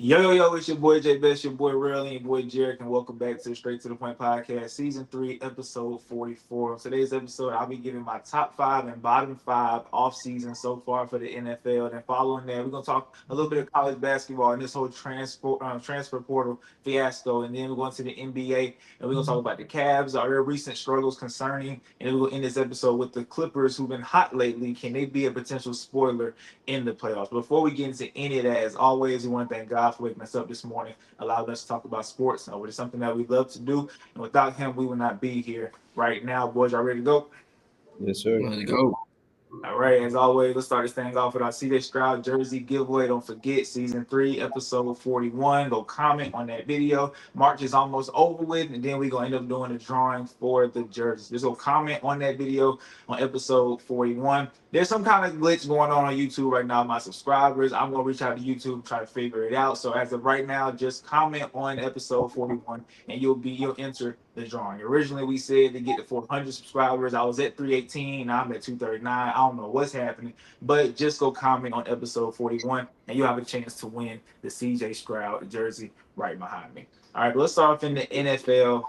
Yo, it's your boy J Bess, your boy Real, and your boy Jarek, and welcome back to the Straight to the Point podcast, season 3, episode 44. On today's episode, I'll be giving my top 5 and bottom 5 off season so far for the NFL. And then following that, we're gonna talk a little bit of college basketball and this whole transfer portal fiasco. And then we're going to the NBA, and we're gonna talk about the Cavs, their recent struggles concerning, and then we're gonna end this episode with the Clippers, who've been hot lately. Can they be a potential spoiler in the playoffs? Before we get into any of that, as always, we want to thank God for waking us up this morning, allowed us to talk about sports, which is something that we love to do. And without him, we would not be here right now. Boys, y'all ready to go? Yes, sir. Let's go. All right, as always, let's start this thing off with our CJ Stroud jersey giveaway. Don't forget, season 3, episode 41. Go comment on that video. March is almost over with, and then we're going to end up doing the drawing for the jerseys. Just go comment on that video on episode 41. There's some kind of glitch going on YouTube right now, my subscribers. I'm going to reach out to YouTube, try to figure it out. So as of right now, just comment on episode 41, and you'll enter the drawing. Originally, we said to get to 400 subscribers. I was at 318. Now I'm at 239. I don't know what's happening, but just go comment on episode 41, and you'll have a chance to win the CJ Stroud jersey right behind me. All right, let's start off in the NFL.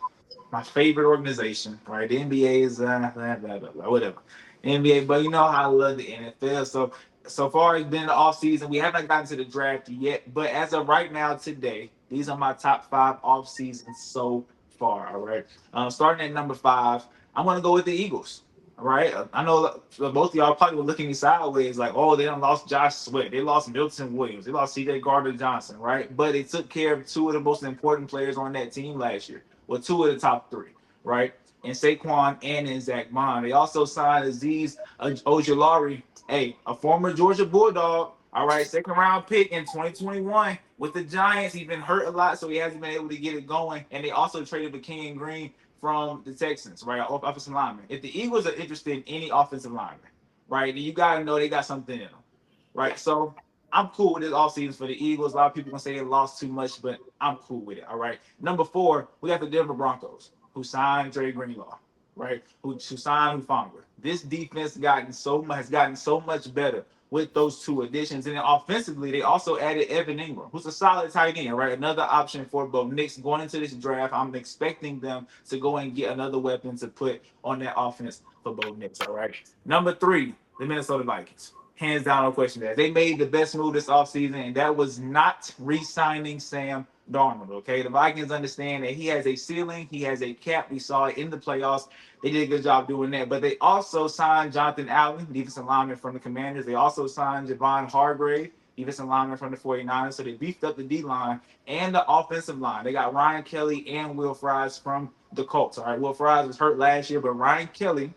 My favorite organization, right? The NBA is whatever. NBA, but you know how I love the NFL. So far, it's been the off season. We haven't gotten to the draft yet, but as of right now, today, these are my top 5 off seasons so far. All right, starting at number 5, I'm gonna go with the Eagles. All right, I know both of y'all probably were looking sideways, like, oh, they done lost Josh Sweat, they lost Milton Williams, they lost C.J. Gardner-Johnson, right? But they took care of 2 of the most important players on that team last year. Well, 2 of the top 3, right? And Saquon and in Zach Bond. They also signed Azeez Ojulari, a former Georgia Bulldog. All right, second round pick in 2021 with the Giants. He's been hurt a lot, so he hasn't been able to get it going. And they also traded McKinnon Green from the Texans, right? Offensive lineman. If the Eagles are interested in any offensive lineman, right, then you got to know they got something in them, right? So I'm cool with this offseason for the Eagles. A lot of people gonna say they lost too much, but I'm cool with it. All right. Number 4, we got the Denver Broncos, who signed Dre Greenlaw, right? Who signed Hufanga. This defense has gotten so much better with those 2 additions. And then offensively, they also added Evan Ingram, who's a solid tight end, right? Another option for Bo Nix going into this draft. I'm expecting them to go and get another weapon to put on that offense for Bo Nix, all right? Number 3, the Minnesota Vikings. Hands down, no question that. They made the best move this offseason, and that was not re-signing Sam Darnold, okay? The Vikings understand that he has a ceiling, he has a cap. We saw it in the playoffs. They did a good job doing that. But they also signed Jonathan Allen, defensive lineman from the Commanders. They also signed Javon Hargrave, defensive lineman from the 49ers. So they beefed up the D-line and the offensive line. They got Ryan Kelly and Will Fries from the Colts, all right? Will Fries was hurt last year, but Ryan Kelly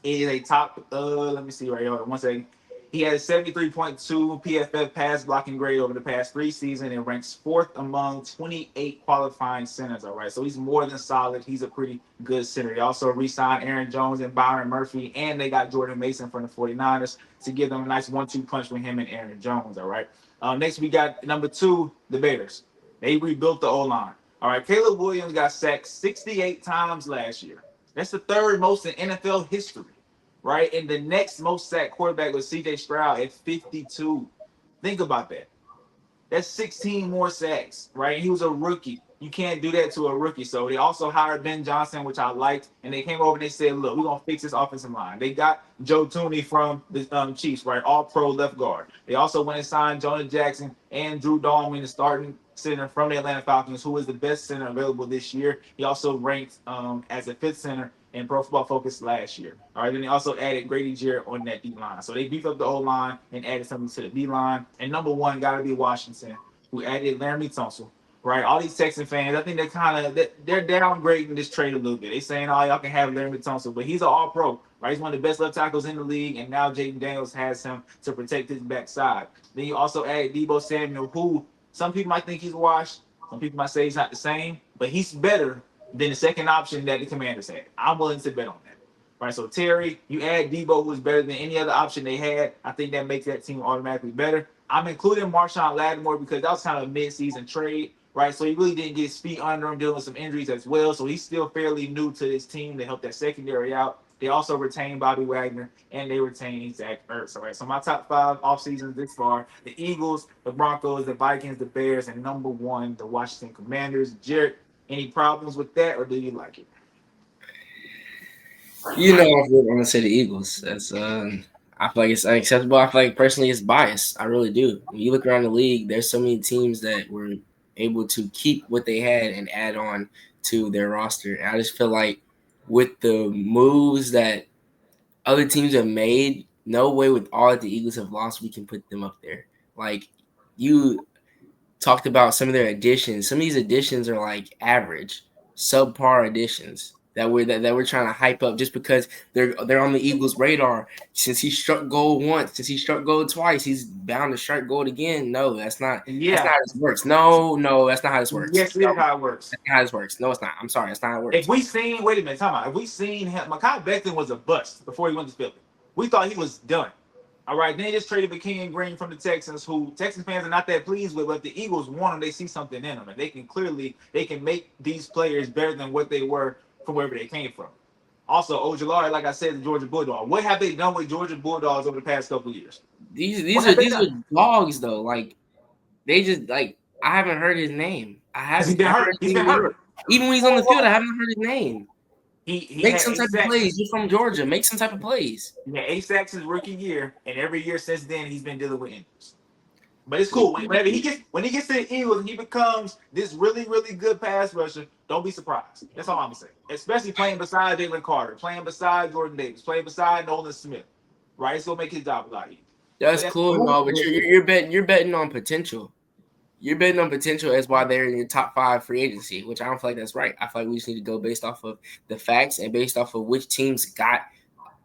is a top, let me see right here, 1 second. He has 73.2 PFF pass blocking grade over the past 3 seasons and ranks 4th among 28 qualifying centers. All right, so he's more than solid. He's a pretty good center. They also re-signed Aaron Jones and Byron Murphy, and they got Jordan Mason from the 49ers to give them a nice 1-2 punch with him and Aaron Jones. All right, next we got number 2, the Bears. They rebuilt the O-line. All right, Caleb Williams got sacked 68 times last year. That's the 3rd most in NFL history. Right? And the next most sacked quarterback was CJ Stroud at 52. Think about that. That's 16 more sacks, right? And he was a rookie. You can't do that to a rookie. So they also hired Ben Johnson, which I liked, and they came over and they said, look, we're going to fix this offensive line. They got Joe Tooney from the Chiefs, right? All-pro left guard. They also went and signed Jonah Jackson and Drew Dalman, the starting center from the Atlanta Falcons, who is the best center available this year. He also ranked as a 5th center in Pro Football Focus last year. All right, then they also added Grady Jarrett on that D-line. So they beefed up the O-line and added something to the D-line. And number 1 got to be Washington, who added Laramie Tunsil. Right, all these Texan fans, I think they're downgrading this trade a little bit. They saying, oh, y'all can have Laramie Tunsil, but he's an all-pro, right? He's one of the best left tackles in the league, and now Jaden Daniels has him to protect his backside. Then you also added Deebo Samuel, who some people might think he's washed, some people might say he's not the same, but he's better than the second option that the Commanders had. I'm willing to bet on that. Right, so Terry, you add Deebo, who's better than any other option they had. I think that makes that team automatically better. I'm including Marshawn Lattimore because that was kind of a mid-season trade. Right, so he really didn't get his feet under him, dealing with some injuries as well. So he's still fairly new to this team to help that secondary out. They also retained Bobby Wagner and they retained Zach Ertz. All right. So my top five off seasons this far: the Eagles, the Broncos, the Vikings, the Bears, and number one, the Washington Commanders. Jared, any problems with that, or do you like it? I'm gonna say the Eagles. That's I feel like it's unacceptable. I feel like personally it's biased. I really do. When you look around the league, there's so many teams that were able to keep what they had and add on to their roster. And I just feel like with the moves that other teams have made, no way with all that the Eagles have lost, we can put them up there. Like you talked about some of their additions. Some of these additions are like average, subpar additions that we're trying to hype up just because they're on the Eagles' radar. Since he struck gold once, since he struck gold twice, he's bound to strike gold again. No, that's not Yeah. how this works. No, that's not how this works. Yes, it No, is how it works. that's not how this works. No, it's not. I'm sorry, that's not how it If works. we seen, wait a minute, time out. If we seen him, Mekhi Becton was a bust before he went to Philly. We thought he was done. All right, then they just traded McKinney Green from the Texans, who Texans fans are not that pleased with. But if the Eagles want him, they see something in them, and they can make these players better than what they were from wherever they came from. Also, Ojulari, like I said, the Georgia Bulldog. What have they done with Georgia Bulldogs over the past couple of years? These What these are have they these done? are dogs though. Like they just like I haven't heard his name. Has he been I haven't heard hurt? He's his been name. hurt. Even when he's on Whoa, the field, I whoa. haven't heard his name. He Make had some eight type of sacks. plays. You're from Georgia. Make some type of plays. He had 8 sacks his rookie year, and every year since then he's been dealing with injuries. But it's cool. When he gets to the Eagles and he becomes this really really good pass rusher, don't be surprised. That's all I'm gonna say. Especially playing beside Jalen Carter, playing beside Jordan Davis, playing beside Nolan Smith. Right, it's gonna make his job a lot easier. That's But that's cool and cool. all, but you're betting on potential. You're betting on potential as why they're in your top five free agency, which I don't feel like that's right. I feel like we just need to go based off of the facts and based off of which teams got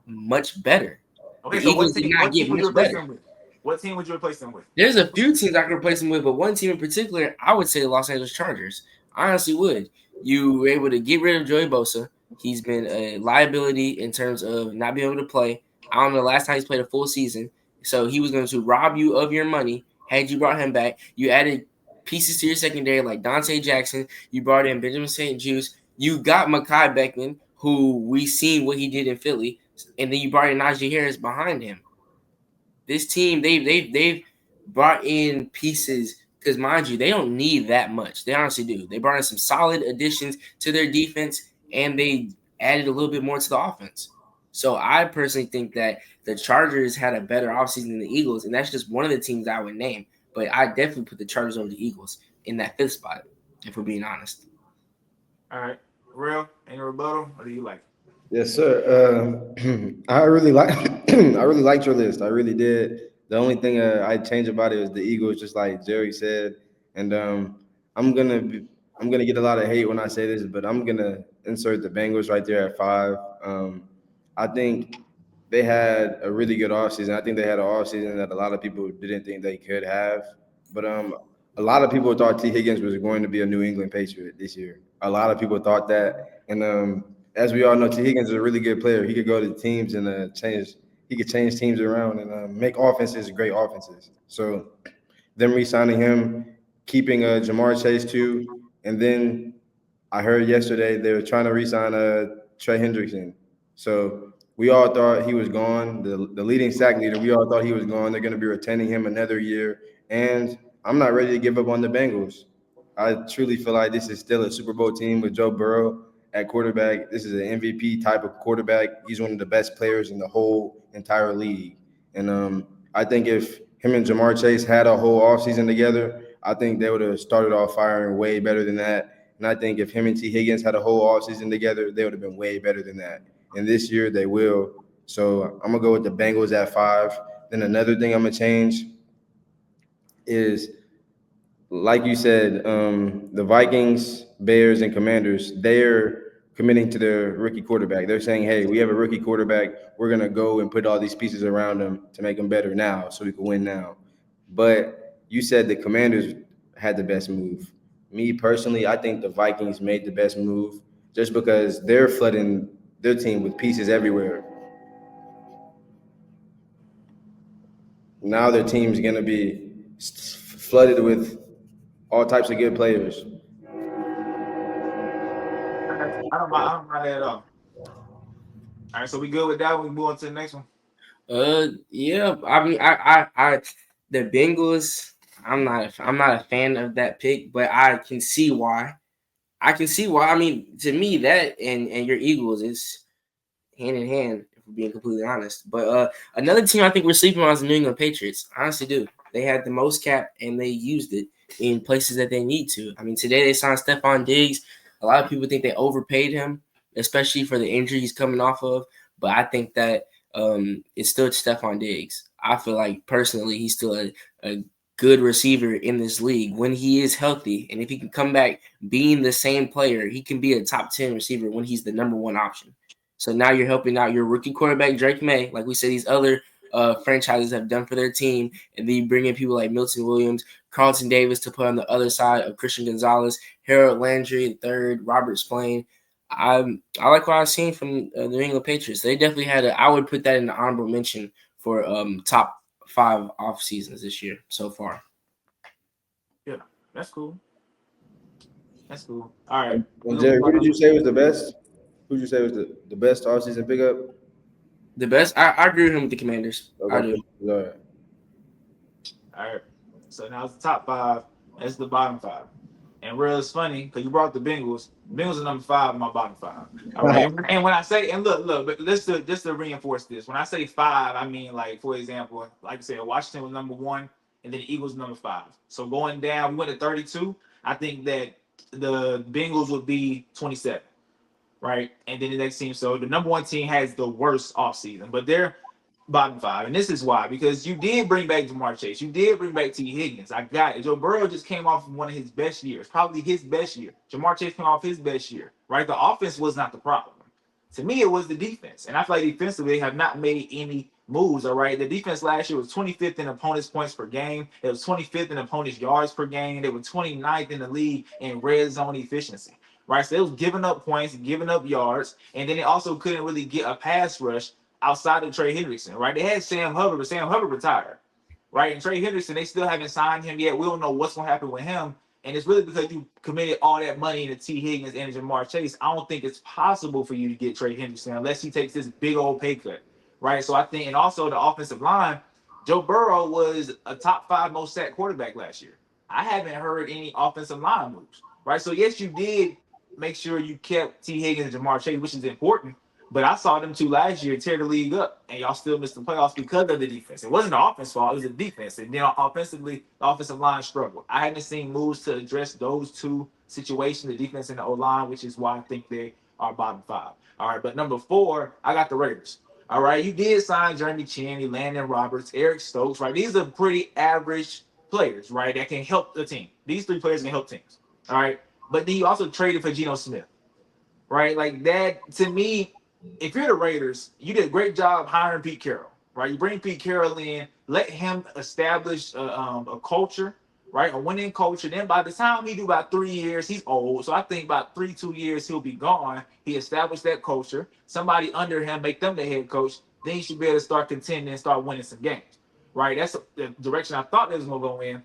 much better. Okay, The so Eagles did not what team get would you much replace better. him with? What team would you replace him with? There's a few teams I could replace him with, but one team in particular, I would say the Los Angeles Chargers. I honestly would. You were able to get rid of Joey Bosa. He's been a liability in terms of not being able to play. I don't know the last time he's played a full season. So he was going to rob you of your money had you brought him back. You added pieces to your secondary like Dante Jackson. You brought in Benjamin St. Juice. You got Mekhi Becton, who we seen what he did in Philly. And then you brought in Najee Harris behind him. This team, they've brought in pieces because mind you, they don't need that much. They honestly do. They brought in some solid additions to their defense, and they added a little bit more to the offense. So I personally think that the Chargers had a better offseason than the Eagles, and that's just one of the teams I would name. But I definitely put the Chargers over the Eagles in that fifth spot, if we're being honest. All right, real any rebuttal, or do you like it? Yes, sir. I really like I really liked your list. I really did. The only thing I changed about it was the Eagles, just like Jerry said. And I'm gonna be, I'm gonna get a lot of hate when I say this, but I'm gonna insert the Bengals right there at five. I think they had a really good offseason. I think they had an offseason that a lot of people didn't think they could have. But a lot of people thought T. Higgins was going to be a New England Patriot this year. A lot of people thought that, and as we all know, T. Higgins is a really good player. He could go to teams and change. He could change teams around and make offenses great offenses. So them re-signing him, keeping Jamar Chase too, and then I heard yesterday they were trying to re-sign Trey Hendrickson. So we all thought he was gone. The leading sack leader, we all thought he was gone. They're going to be retaining him another year, and I'm not ready to give up on the Bengals. I truly feel like this is still a Super Bowl team with Joe Burrow at quarterback. This is an MVP type of quarterback. He's one of the best players in the whole entire league. And I think if him and Jamar Chase had a whole offseason together, I think they would have started off firing way better than that. And I think if him and T. Higgins had a whole offseason together, they would have been way better than that. And this year they will. So I'm gonna go with the Bengals at five. Then another thing I'm gonna change is like you said, the Vikings, Bears, and Commanders, they're committing to their rookie quarterback. They're saying, hey, we have a rookie quarterback. We're going to go and put all these pieces around him to make him better now so we can win now. But you said the Commanders had the best move. Me personally, I think the Vikings made the best move just because they're flooding their team with pieces everywhere. Now their team's going to be flooded with all types of good players. I don't mind that at all. All right, so we good with that. We move on to the next one. Yeah. I mean, the Bengals. I'm not a fan of that pick, but I can see why. I can see why. I mean, to me, that and your Eagles is hand in hand, if we're being completely honest. But another team I think we're sleeping on is the New England Patriots. I honestly do. They had the most cap and they used it in places that they need to. I mean, today they signed Stephon Diggs. A lot of people think they overpaid him, especially for the injury he's coming off of. But I think that it's still Stephon Diggs. I feel like personally he's still a good receiver in this league when he is healthy. And if he can come back being the same player, he can be a top 10 receiver when he's the number one option. So now you're helping out your rookie quarterback, Drake May, like we said, these other franchises have done for their team. And then you bring in people like Milton Williams, Carlton Davis to put on the other side of Christian Gonzalez, Harold Landry, the third, Robert Spillane. I like what I've seen from the New England Patriots. They definitely had I would put that in the honorable mention for top 5 off seasons this year so far. Yeah, that's cool. That's cool. All right, we're And gonna Jerry, move who on did you to say was the best? Who did you say was the best offseason pickup? The best, I agree with him with the Commanders. I Okay, do. all right. all right. So now it's the top five. That's the bottom five. And real, it's funny because you brought the Bengals. Bengals are number five in my bottom five. All right. And when I say, and look, but just to reinforce this, when I say five, I mean like, for example, like I said, Washington was number one, and then the Eagles number five. So going down, we went to 32. I think that the Bengals would be 27, right? And then the next team. So the number one team has the worst offseason, but they're bottom five. And this is why, because you did bring back Jamar Chase. You did bring back T. Higgins. I got it. Joe Burrow just came off of one of his best years, probably his best year. Jamar Chase came off his best year, right? The offense was not the problem. To me, it was the defense. And I feel like defensively, they have not made any moves, all right? The defense last year was 25th in opponents' points per game. It was 25th in opponents' yards per game. They were 29th in the league in red zone efficiency, right? So they was giving up points, giving up yards, and then they also couldn't really get a pass rush outside of Trey Hendrickson, right? They had Sam Hubbard, but Sam Hubbard retired, right? And Trey Hendrickson, they still haven't signed him yet. We don't know what's going to happen with him. And it's really because you committed all that money into T. Higgins and Jamar Chase. I don't think it's possible for you to get Trey Hendrickson unless he takes this big old pay cut, right? So I think, and also the offensive line, Joe Burrow was a top five most sacked quarterback last year. I haven't heard any offensive line moves, right? So yes, you did make sure you kept T. Higgins and Jamar Chase, which is important. But I saw them two last year tear the league up, and y'all still missed the playoffs because of the defense. It wasn't the offense fault; it was the defense. And then offensively, the offensive line struggled. I haven't seen moves to address those two situations, the defense and the O line, which is why I think they are bottom five. All right, but number four, I got the Raiders. All right, you did sign Jeremy Cheney, Landon Roberts, Eric Stokes. Right, these are pretty average players, right? That can help the team. These three players can help teams. All right, but then you also traded for Geno Smith, right? Like that to me, if you're the Raiders, you did a great job hiring Pete Carroll, right? You bring Pete Carroll in, let him establish a culture, right? A winning culture. Then by the time he do about 3 years, he's old. So I think about 2 years, he'll be gone. He established that culture. Somebody under him, make them the head coach. Then he should be able to start contending and start winning some games, right? That's the direction I thought they was going to go in.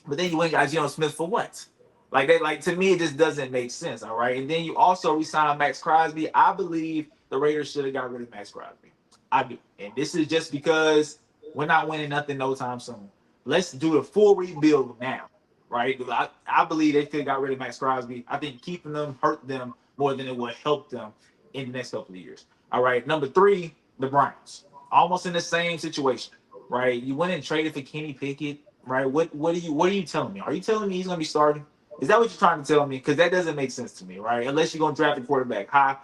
But then you went and got Geno Smith for what? Like that, like to me, it just doesn't make sense. All right. And then you also re-signed Max Crosby. I believe the Raiders should have got rid of Max Crosby. I do. And this is just because we're not winning nothing no time soon. Let's do the full rebuild now. Right? I believe they could have got rid of Max Crosby. I think keeping them hurt them more than it would help them in the next couple of years. All right. Number three, the Browns. Almost in the same situation. Right? You went and traded for Kenny Pickett. Right? What are you telling me? Are you telling me he's gonna be starting? Is that what you're trying to tell me? Because that doesn't make sense to me, right? Unless you're going to draft a quarterback high.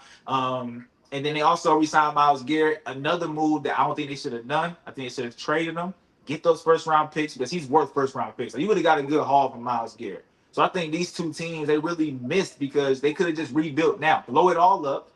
And then they also re-signed Myles Garrett. Another move that I don't think they should have done. I think they should have traded him, get those first round picks because he's worth first round picks. So you would have got a good haul from Myles Garrett. So I think these two teams they really missed because they could have just rebuilt now, blow it all up,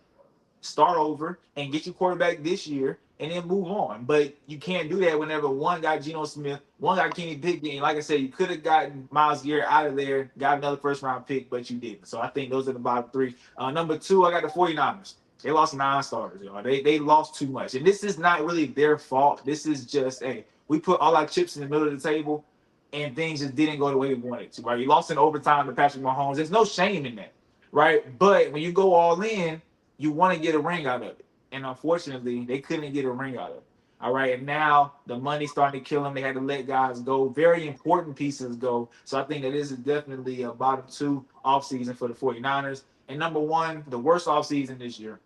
start over and get your quarterback this year and then move on. But you can't do that whenever one got Geno Smith, one got Kenny Pickett. And like I said, you could have gotten Myles Garrett out of there, got another first round pick, but you didn't. So I think those are the bottom three. Number two, I got the 49ers. They lost 9 starters, y'all. They lost too much. And this is not really their fault. This is just, hey, we put all our chips in the middle of the table and things just didn't go the way we wanted to, right? You lost in overtime to Patrick Mahomes. There's no shame in that, right? But when you go all in, you want to get a ring out of it, and unfortunately, they couldn't get a ring out of it. All right, and now the money starting to kill them. They had to let guys go, very important pieces go. So I think that this is definitely a bottom two offseason for the 49ers. And number one, the worst offseason this year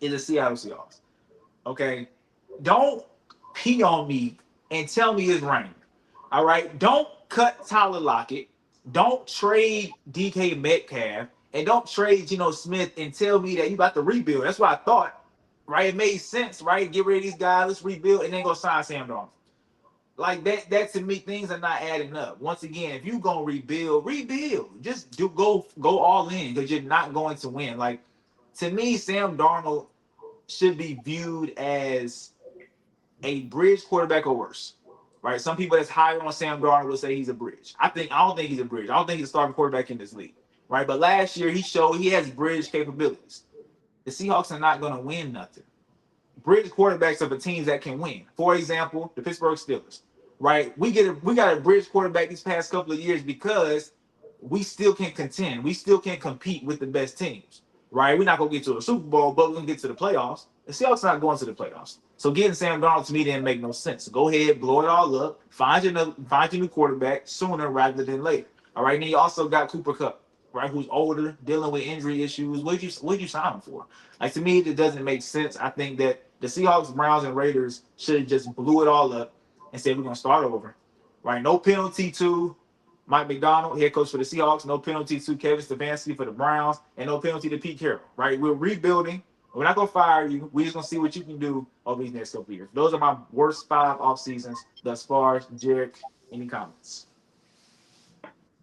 is the Seattle Seahawks. Okay, don't pee on me and tell me it's raining. All right, don't cut Tyler Lockett. Don't trade DK Metcalf, and don't trade Geno Smith and tell me that you about to rebuild. That's what I thought. Right? It made sense, right? Get rid of these guys, let's rebuild, and then go sign Sam Darnold. Like that to me, things are not adding up. Once again, if you gonna rebuild. Just go all in because you're not going to win. Like to me, Sam Darnold should be viewed as a bridge quarterback or worse. Right? Some people that's higher on Sam Darnold will say he's a bridge. I don't think he's a bridge. I don't think he's a starting quarterback in this league. Right? But last year he showed he has bridge capabilities. The Seahawks are not gonna win nothing. Bridge quarterbacks are the teams that can win. For example, the Pittsburgh Steelers. Right? We got a bridge quarterback these past couple of years because we still can contend. We still can compete with the best teams. Right? We're not gonna get to a Super Bowl, but we're gonna get to the playoffs. The Seahawks are not going to the playoffs. So getting Sam Darnold to me didn't make no sense. So go ahead, blow it all up, find your new quarterback sooner rather than later. All right. And then you also got Cooper Kupp, right, who's older, dealing with injury issues. What'd you sign him for? Like to me, it doesn't make sense. I think that the Seahawks, Browns, and Raiders should have just blew it all up and said we're gonna start over. Right? No penalty to Mike McDonald, head coach for the Seahawks. No penalty to Kevin Stefanski for the Browns, and no penalty to Pete Carroll. Right? We're rebuilding. We're not gonna fire you. We're just gonna see what you can do over these next couple of years. Those are my worst 5 off seasons thus far. Jarek, any comments?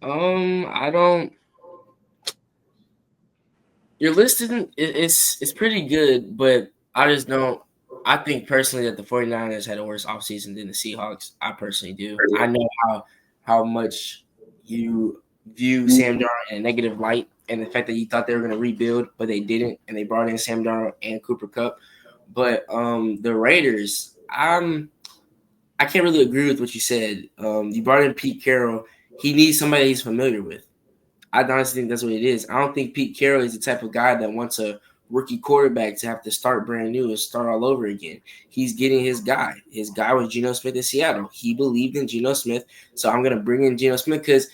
I don't. Your list isn't. It's pretty good, but I just don't. I think personally that the 49ers had a worse offseason than the Seahawks. I personally do. I know how much you view Sam Darnold in a negative light, and the fact that you thought they were going to rebuild, but they didn't, and they brought in Sam Darnold and Cooper Kupp. But the Raiders, I can't really agree with what you said. You brought in Pete Carroll. He needs somebody he's familiar with. I honestly think that's what it is. I don't think Pete Carroll is the type of guy that wants a rookie quarterback to have to start brand new and start all over again. He's getting his guy. His guy was Geno Smith in Seattle. He believed in Geno Smith, so I'm going to bring in Geno Smith because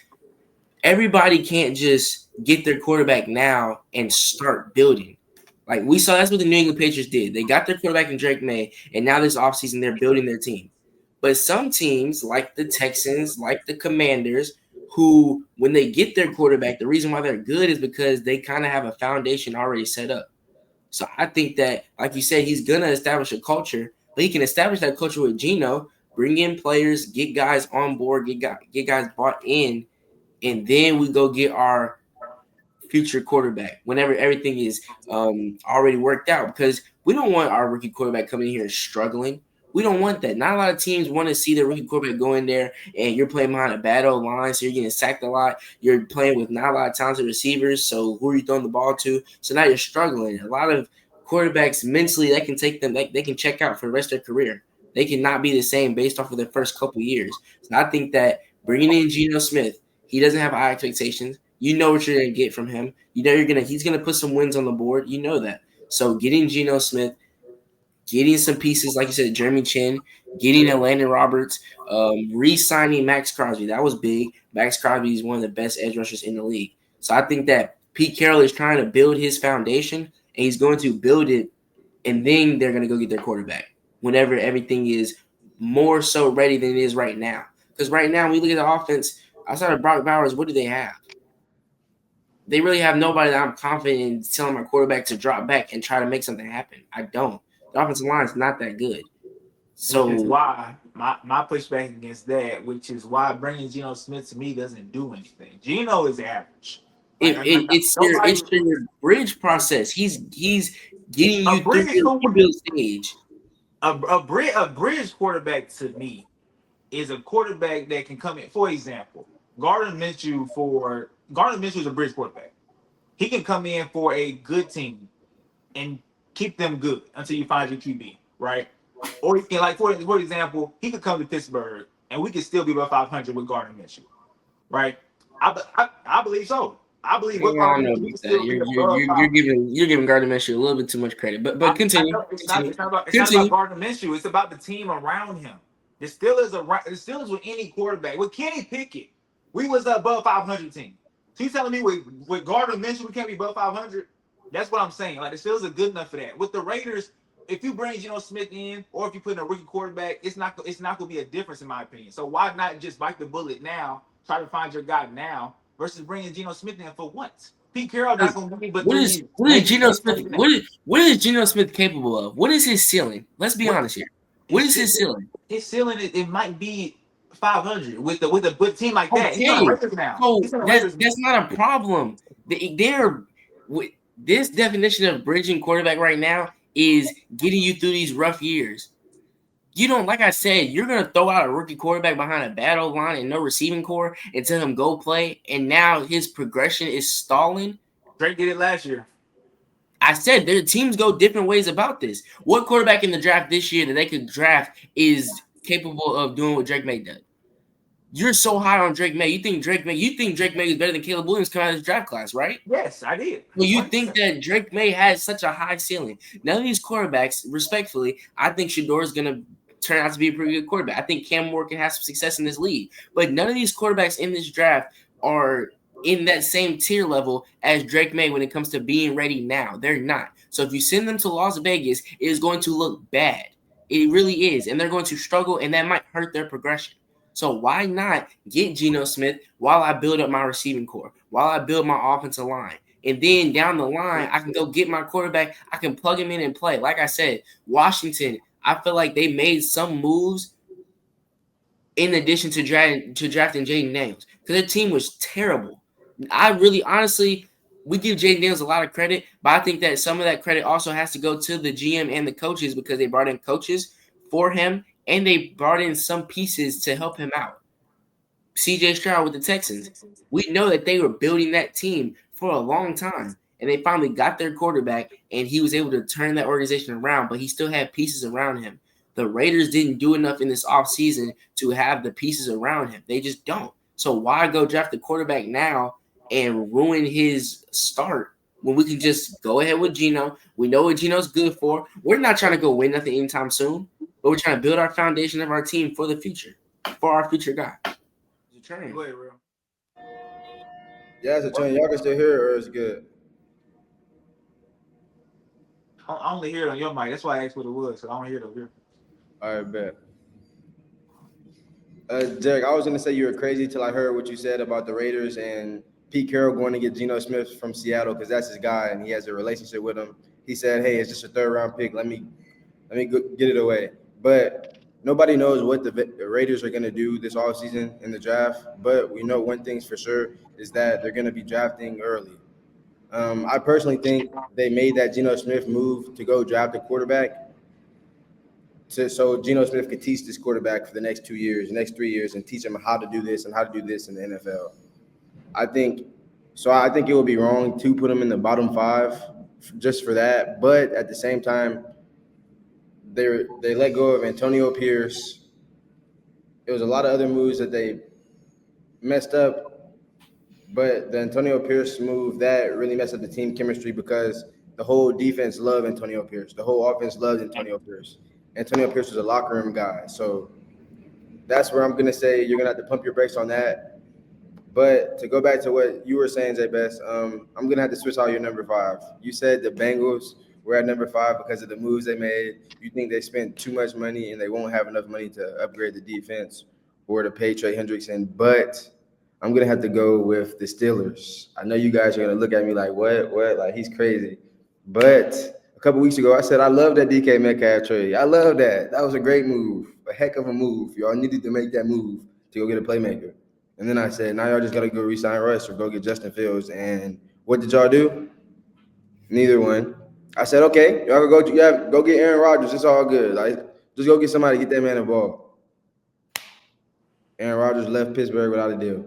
everybody can't just get their quarterback now and start building. Like we saw, that's what the New England Patriots did. They got their quarterback in Drake May, and now this offseason they're building their team. But some teams, like the Texans, like the Commanders, who, when they get their quarterback, the reason why they're good is because they kind of have a foundation already set up. So I think that, like you said, he's going to establish a culture, but he can establish that culture with Geno, bring in players, get guys on board, get guys bought in, and then we go get our future quarterback whenever everything is already worked out, because we don't want our rookie quarterback coming in here struggling. We don't want that. Not a lot of teams want to see their rookie quarterback go in there and you're playing behind a bad old line, so you're getting sacked a lot. You're playing with not a lot of talented receivers, so who are you throwing the ball to? So now you're struggling. A lot of quarterbacks mentally, they can take them, they can check out for the rest of their career. They cannot be the same based off of their first couple years. So I think that bringing in Geno Smith, he doesn't have high expectations. You know what you're going to get from him. You know he's going to put some wins on the board. You know that. So getting Geno Smith, getting some pieces, like you said, Jeremy Chin, getting Landon Roberts, re-signing Max Crosby. That was big. Max Crosby is one of the best edge rushers in the league. So I think that Pete Carroll is trying to build his foundation, and he's going to build it, and then they're going to go get their quarterback whenever everything is more so ready than it is right now. Because right now, when we look at the offense, outside of Brock Bowers, what do they have? They really have nobody that I'm confident in telling my quarterback to drop back and try to make something happen. I don't. The offensive line is not that good. So which is why my pushback against that, which is why bringing Geno Smith to me doesn't do anything. Geno is average. Like, it's your bridge process. He's getting you through your rebuild stage. A bridge quarterback to me is a quarterback that can come in. For example, Gardner Minshew is a bridge quarterback. He can come in for a good team and keep them good until you find your QB, right? Or he can, like for example, he could come to Pittsburgh and we could still be about 500 with Gardner Minshew, right? I believe so. I believe Yeah, with I Gardner know Minshew, we about can that. still be above You're 500. giving Gardner Minshew a little bit too much credit. But I continue, know continue, it's not about continue. Gardner Minshew. It's about the team around him. The Steelers with any quarterback. With Kenny Pickett, we was above 500 team. So you telling me with Gardner Minshew we can't be above 500? That's what I'm saying. Like the Steelers are good enough for that. With the Raiders, if you bring Geno Smith in or if you put in a rookie quarterback, it's not gonna be a difference in my opinion. So why not just bite the bullet now? Try to find your guy now versus bringing Geno Smith in for once. Pete Carroll not gonna be but 3 years. What is Maybe Geno maybe Smith? less than that. What is Geno Smith capable of? What is his ceiling? Let's be What honest here. What his is his ceiling? his ceiling it might be 500 with a good team like that. He's on the Okay, Raiders now. so He's on the Raiders now. that's not a problem. They're with this definition of bridging quarterback right now is getting you through these rough years. You don't, like I said, you're gonna throw out a rookie quarterback behind a bad old line and no receiving core and tell him go play, and now his progression is stalling. Drake did it last year. I said their teams go different ways about this. What quarterback in the draft this year that they could draft is capable of doing what Drake May did? You're so high on Drake May. You think Drake May is better than Caleb Williams coming out of this draft class, right? Yes, I did. Well, you think 100%. that Drake May has such a high ceiling. None of these quarterbacks, respectfully, I think Shador is going to turn out to be a pretty good quarterback. I think Cam Moore can have some success in this league. But none of these quarterbacks in this draft are in that same tier level as Drake May when it comes to being ready now. They're not. So if you send them to Las Vegas, it is going to look bad. It really is. And they're going to struggle, and that might hurt their progression. So why not get Geno Smith while I build up my receiving core, while I build my offensive line? And then down the line, I can go get my quarterback. I can plug him in and play. Like I said, Washington, I feel like they made some moves in addition to drafting Jaden Daniels because their team was terrible. I really, honestly, we give Jaden Daniels a lot of credit, but I think that some of that credit also has to go to the GM and the coaches because they brought in coaches for him and they brought in some pieces to help him out. CJ Stroud with the Texans. We know that they were building that team for a long time. And they finally got their quarterback, and he was able to turn that organization around, but he still had pieces around him. The Raiders didn't do enough in this offseason to have the pieces around him. They just don't. So why go draft the quarterback now and ruin his start when we can just go ahead with Geno? We know what Geno's good for. We're not trying to go win nothing anytime soon, but we're trying to build our foundation of our team for the future, for our future guy. Go ahead, real. Yeah, it's a train. Y'all can still hear it, or it's good. I only hear it on your mic. That's why I asked what it was. So I don't hear it over here. All right, bet. Derek, I was gonna say you were crazy till I heard what you said about the Raiders and Pete Carroll going to get Geno Smith from Seattle because that's his guy and he has a relationship with him. He said, "Hey, it's just a third round pick. Let me go get it away." But nobody knows what the Raiders are gonna do this offseason in the draft. But we know one thing's for sure is that they're gonna be drafting early. I personally think they made that Geno Smith move to go draft a quarterback so Geno Smith could teach this quarterback for the next 2 years, next 3 years, and teach him how to do this and how to do this in the NFL. I think so. I think it would be wrong to put him in the bottom five just for that. But at the same time, they let go of Antonio Pierce. There was a lot of other moves that they messed up, but the Antonio Pierce move that really messed up the team chemistry because the whole defense loved Antonio Pierce. The whole offense loved Antonio Pierce. Antonio Pierce was a locker room guy. So that's where I'm going to say you're going to have to pump your brakes on that. But to go back to what you were saying, Jay Bess, I'm going to have to switch out your number five. You said the Bengals were at number five because of the moves they made. You think they spent too much money and they won't have enough money to upgrade the defense or to pay Trey Hendrickson. But I'm going to have to go with the Steelers. I know you guys are going to look at me like, what? Like, he's crazy. But a couple weeks ago, I said, I love that DK Metcalf trade. I love that. That was a great move, a heck of a move. Y'all needed to make that move to go get a playmaker. And then I said, now y'all just got to go re-sign Russ or go get Justin Fields. And what did y'all do? Neither one. I said, okay, y'all go get Aaron Rodgers. It's all good. Like, just go get somebody, get that man the ball. Aaron Rodgers left Pittsburgh without a deal.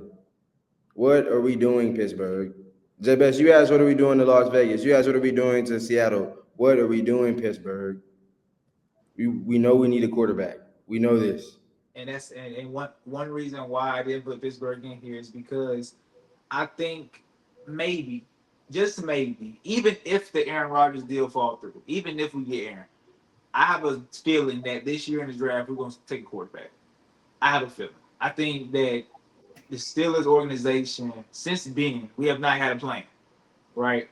What are we doing, Pittsburgh? J-Best, you asked what are we doing to Las Vegas. You asked what are we doing to Seattle. What are we doing, Pittsburgh? We know we need a quarterback. We know this. And that's and one reason why I didn't put Pittsburgh in here is because I think maybe, just maybe, even if the Aaron Rodgers deal fall through, even if we get Aaron, I have a feeling that this year in the draft we're going to take a quarterback. I have a feeling. I think that the Steelers organization, since being, we have not had a plan, right?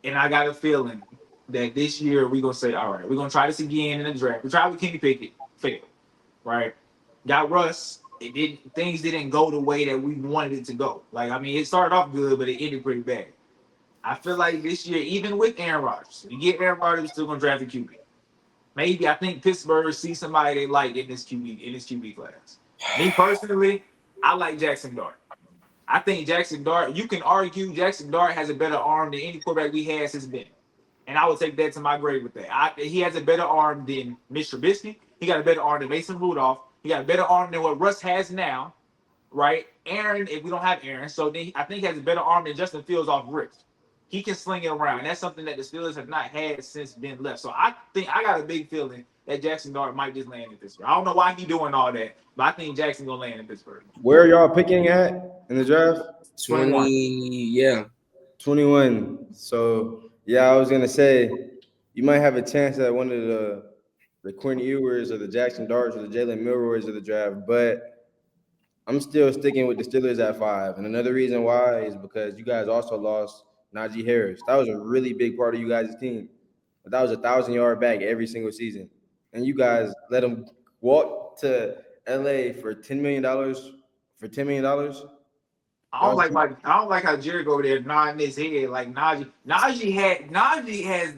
And I got a feeling that this year we're gonna say, all right, we're gonna try this again in the draft. We tried with Kenny Pickett, failed, right? Got Russ. It didn't. Things didn't go the way that we wanted it to go. Like I mean, it started off good, but it ended pretty bad. I feel like this year, even with Aaron Rodgers, you get Aaron Rodgers, we're still gonna draft a QB. Maybe I think Pittsburgh sees somebody they like in this QB class. Me personally, I like Jackson Dart. I think Jackson Dart. You can argue Jackson Dart has a better arm than any quarterback we had since Ben. And I would take that to my grave with that. He has a better arm than Mitch Trubisky. He got a better arm than Mason Rudolph. He got a better arm than what Russ has now, right? Aaron, if we don't have Aaron, so then I think he has a better arm than Justin Fields off Rips. He can sling it around. And that's something that the Steelers have not had since Ben left. So I think I got a big feeling that Jackson Dart might just land in Pittsburgh. I don't know why he's doing all that, but I think Jackson gonna land in Pittsburgh. Where are y'all picking at in the draft? 21. 20, yeah. 21. So yeah, I was gonna say you might have a chance at one of the Quinn Ewers or the Jackson Darts or the Jalen Milroys of the draft, but I'm still sticking with the Steelers at 5. And another reason why is because you guys also lost Najee Harris. That was a really big part of you guys' team. That was 1,000-yard back every single season, and you guys let him walk to LA for $10 million. For $10 million, I don't like how Jerry over there nodding his head like Najee. Najee has.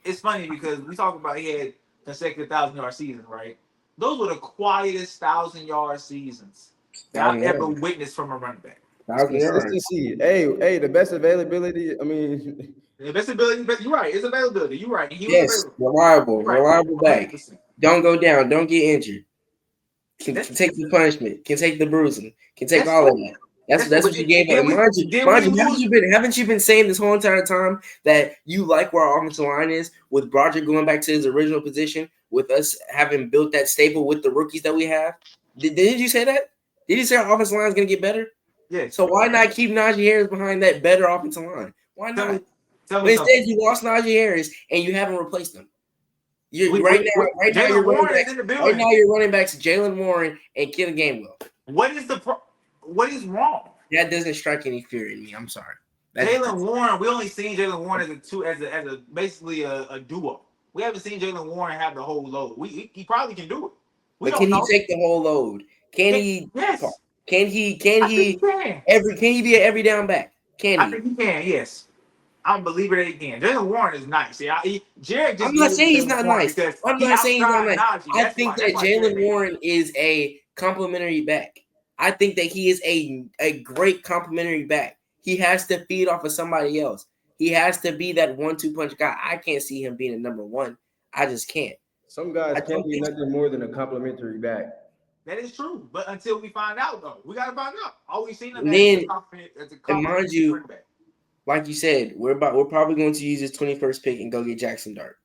It's funny because we talk about he had consecutive 1,000-yard seasons, right? Those were the quietest 1,000-yard seasons that I've ever witnessed from a running back. It's consistency. Hey, the best availability. I mean, The best ability, but you're right. It's availability. You're right. He was Yes, available. reliable back. 100%. Don't go down. Don't get injured. Can take the punishment. Can take the bruising. Can take all of that. That's what you gave up. Haven't you been saying this whole entire time that you like where our offensive line is with Broderick going back to his original position, with us having built that stable with the rookies that we have? Didn't you say that? Did you say our offensive line is going to get better? Yeah. So why not keep Najee Harris behind that better offensive line? Why not? Tell But instead, you lost Najee Harris and you haven't replaced him. Right now, you're running backs Jalen Warren and Kenny Gainwell. What is wrong? That doesn't strike any fear in me. I'm sorry. Jalen Warren, we only seen Jalen Warren as a basically a duo. We haven't seen Jalen Warren have the whole load. He probably can do it. But can he take the whole load? Can he? Yes. Can he be an every down back? I think he can. Yes. I'm a believer that he can. Jalen Warren is nice. Jared just. I'm not saying he's not nice. I'm not saying he's not nice. I think that Jalen Warren is a complimentary back. I think that he is a great complimentary back. He has to feed off of somebody else. He has to be that 1-2 punch guy. I can't see him being a number one. I just can't. Some guys can't be nothing more than a complimentary back. That is true, but until we find out, though, we gotta find out. All we've seen him as a complimentary back. Like you said, we're probably going to use his 21st pick and go get Jackson Dart,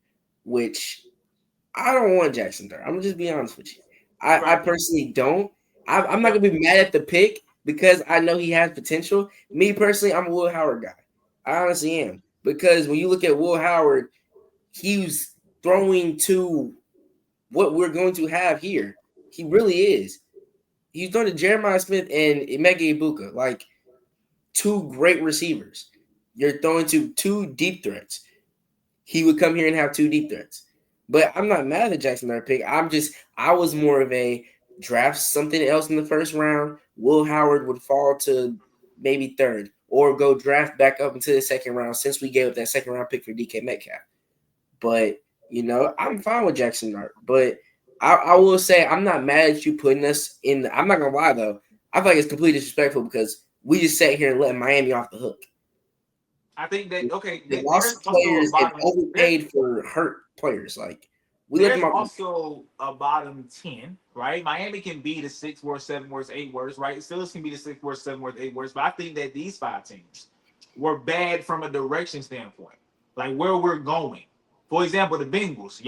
which I don't want Jackson Dart. I'm gonna just be honest with you. I personally don't. I'm not gonna be mad at the pick because I know he has potential. Me personally, I'm a Will Howard guy. I honestly am, because when you look at Will Howard, he's throwing to what we're going to have here. He really is. He's throwing to Jeremiah Smith and Emeka Ibuka, like two great receivers. You're throwing to two deep threats. He would come here and have two deep threats. But I'm not mad at Jackson Dart pick. I was more of a draft something else in the first round. Will Howard would fall to maybe third, or go draft back up into the second round since we gave up that second round pick for DK Metcalf. But, I'm fine with Jackson Dart. But I will say I'm not mad at you putting us in. I'm not going to lie, though. I feel like it's completely disrespectful because we just sat here and let Miami off the hook. I think that they lost players and overpaid for hurt players. Like there's also a bottom 10, right? Miami can be the 6th worst, 7th worst, 8th worst, right? Steelers can be the 6th worst, 7th worst, 8th worst. But I think that these 5 teams were bad from a direction standpoint, like where we're going. For example, the Bengals.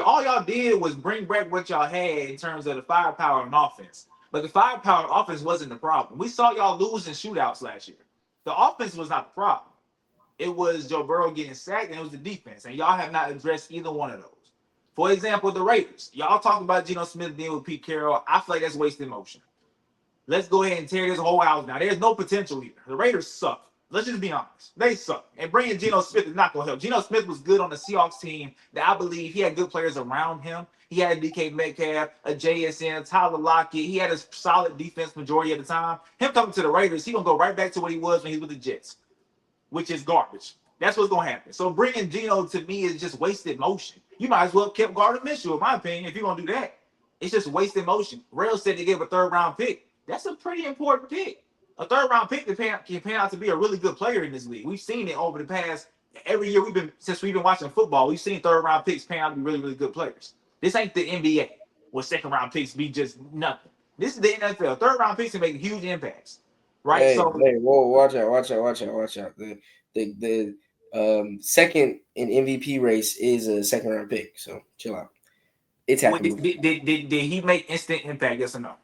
All y'all did was bring back what y'all had in terms of the firepower on offense. But the firepower offense wasn't the problem. We saw y'all lose in shootouts last year. The offense was not the problem. It was Joe Burrow getting sacked, and it was the defense. And y'all have not addressed either one of those. For example, the Raiders. Y'all talk about Geno Smith dealing with Pete Carroll. I feel like that's wasted motion. Let's go ahead and tear this whole house down. There's no potential here. The Raiders suck. Let's just be honest. They suck. And bringing Geno Smith is not going to help. Geno Smith was good on the Seahawks team that I believe he had good players around him. He had a DK Metcalf, a JSN, Tyler Lockett. He had a solid defense majority of the time. Him coming to the Raiders, he's going to go right back to what he was when he was with the Jets, which is garbage. That's what's going to happen. So bringing Geno to me is just wasted motion. You might as well have kept Gardner Minshew, in my opinion, if you're going to do that. It's just wasted motion. Rail said they gave a third-round pick. That's a pretty important pick. A third-round pick can pan out to be a really good player in this league. We've seen it over the past every year since we've been watching football. We've seen third-round picks pan out to be really, really good players. This ain't the NBA where second-round picks be just nothing. This is the NFL. Third-round picks can make huge impacts, right? Hey, whoa, watch out. The second in MVP race is a second-round pick, so chill out. It's happening. Did he make instant impact? Yes or no?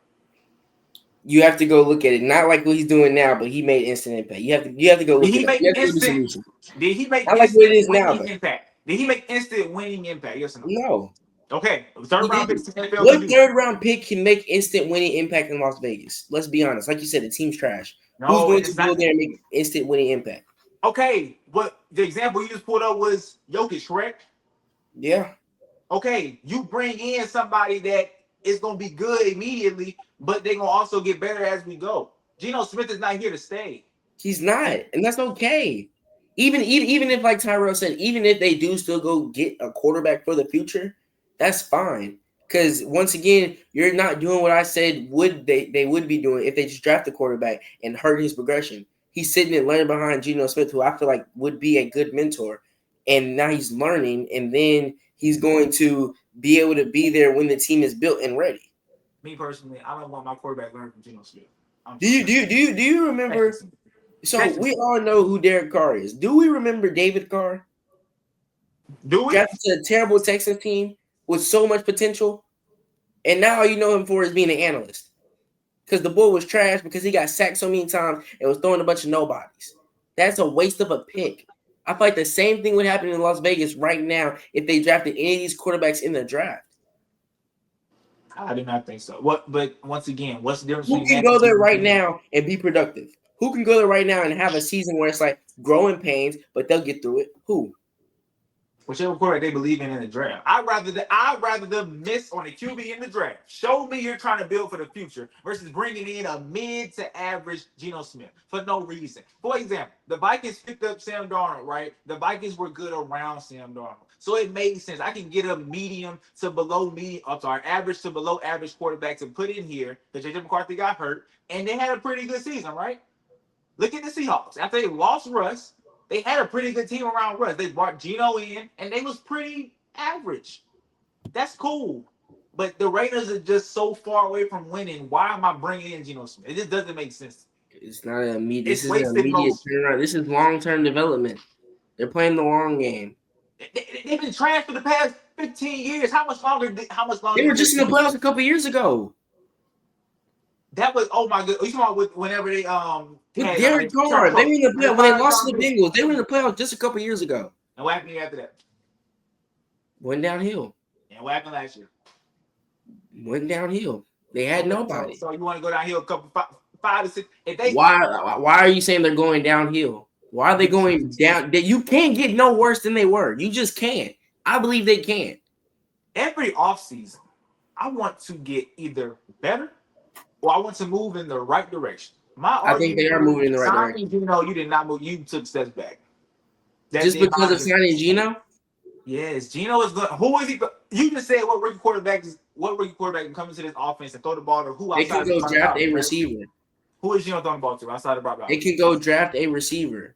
You have to go look at it. Not like what he's doing now, but he made instant impact. You have to go look at it. Did he make not like what it is now, impact? Did he make instant winning impact? Yes or no? No. Okay. Third-round pick. What third-round pick can make instant winning impact in Las Vegas? Let's be honest. Like you said, the team's trash. No, who's going to go there and make instant winning impact? Okay. But the example you just pulled up was Jokic, correct? Yeah. Okay. You bring in somebody that is going to be good immediately, but they're going to also get better as we go. Geno Smith is not here to stay. He's not, and that's okay. Even if, like Tyrell said, even if they do still go get a quarterback for the future, that's fine. Because once again, you're not doing what I said they would be doing if they just draft the quarterback and hurt his progression. He's sitting and learning behind Geno Smith, who I feel like would be a good mentor. And now he's learning, and then he's going to be able to be there when the team is built and ready. Me personally, I don't want my quarterback learning from Geno Smith. Do you remember? So we all know who Derek Carr is. Do we remember David Carr? Do we? Drafted to a terrible Texans team with so much potential, and now all you know him for is being an analyst. Because the boy was trash because he got sacked so many times and was throwing a bunch of nobodies. That's a waste of a pick. I feel like the same thing would happen in Las Vegas right now if they drafted any of these quarterbacks in the draft. I do not think so. But once again, what's the difference? Who can go there right now and be productive? Who can go there right now and have a season where it's like growing pains, but they'll get through it? Who? Whichever quarterback they believe in the draft. I'd rather them miss on a QB in the draft. Show me you're trying to build for the future versus bringing in a mid to average Geno Smith for no reason. For example, the Vikings picked up Sam Darnold, right? The Vikings were good around Sam Darnold. So it made sense. I can get a medium to below medium, average to below average quarterback to put in here because J.J. McCarthy got hurt, and they had a pretty good season, right? Look at the Seahawks. After they lost Russ, they had a pretty good team around Russ. They brought Geno in, and they was pretty average. That's cool. But the Raiders are just so far away from winning. Why am I bringing in Geno Smith? It just doesn't make sense. It's not an immediate. This is an immediate turnaround. This is long-term development. They're playing the long game. They've been trash for the past 15 years. How much longer? They were just in the playoffs a couple years ago. That was my god. You talking about whenever they with Derek Carr, they were in the playoffs when they lost to the Bengals. They were in the playoffs just a couple years ago. And what happened after that? Went downhill. And what happened last year? Went downhill. They had nobody. So you want to go downhill a couple 5 to 6? If they why are you saying they're going downhill? Why are they going down? You can't get no worse than they were. You just can't. I believe they can. Every offseason, I want to get either better or I want to move in the right direction. I think they are moving in the right direction. You did not move. You took steps back. Just because of signing Geno? Yes, Geno is good. Who is he? You just said what rookie quarterback can come into this offense and throw the ball to who? They can go draft a receiver. Who is Geno throwing the ball to outside of Brock? They can go draft a receiver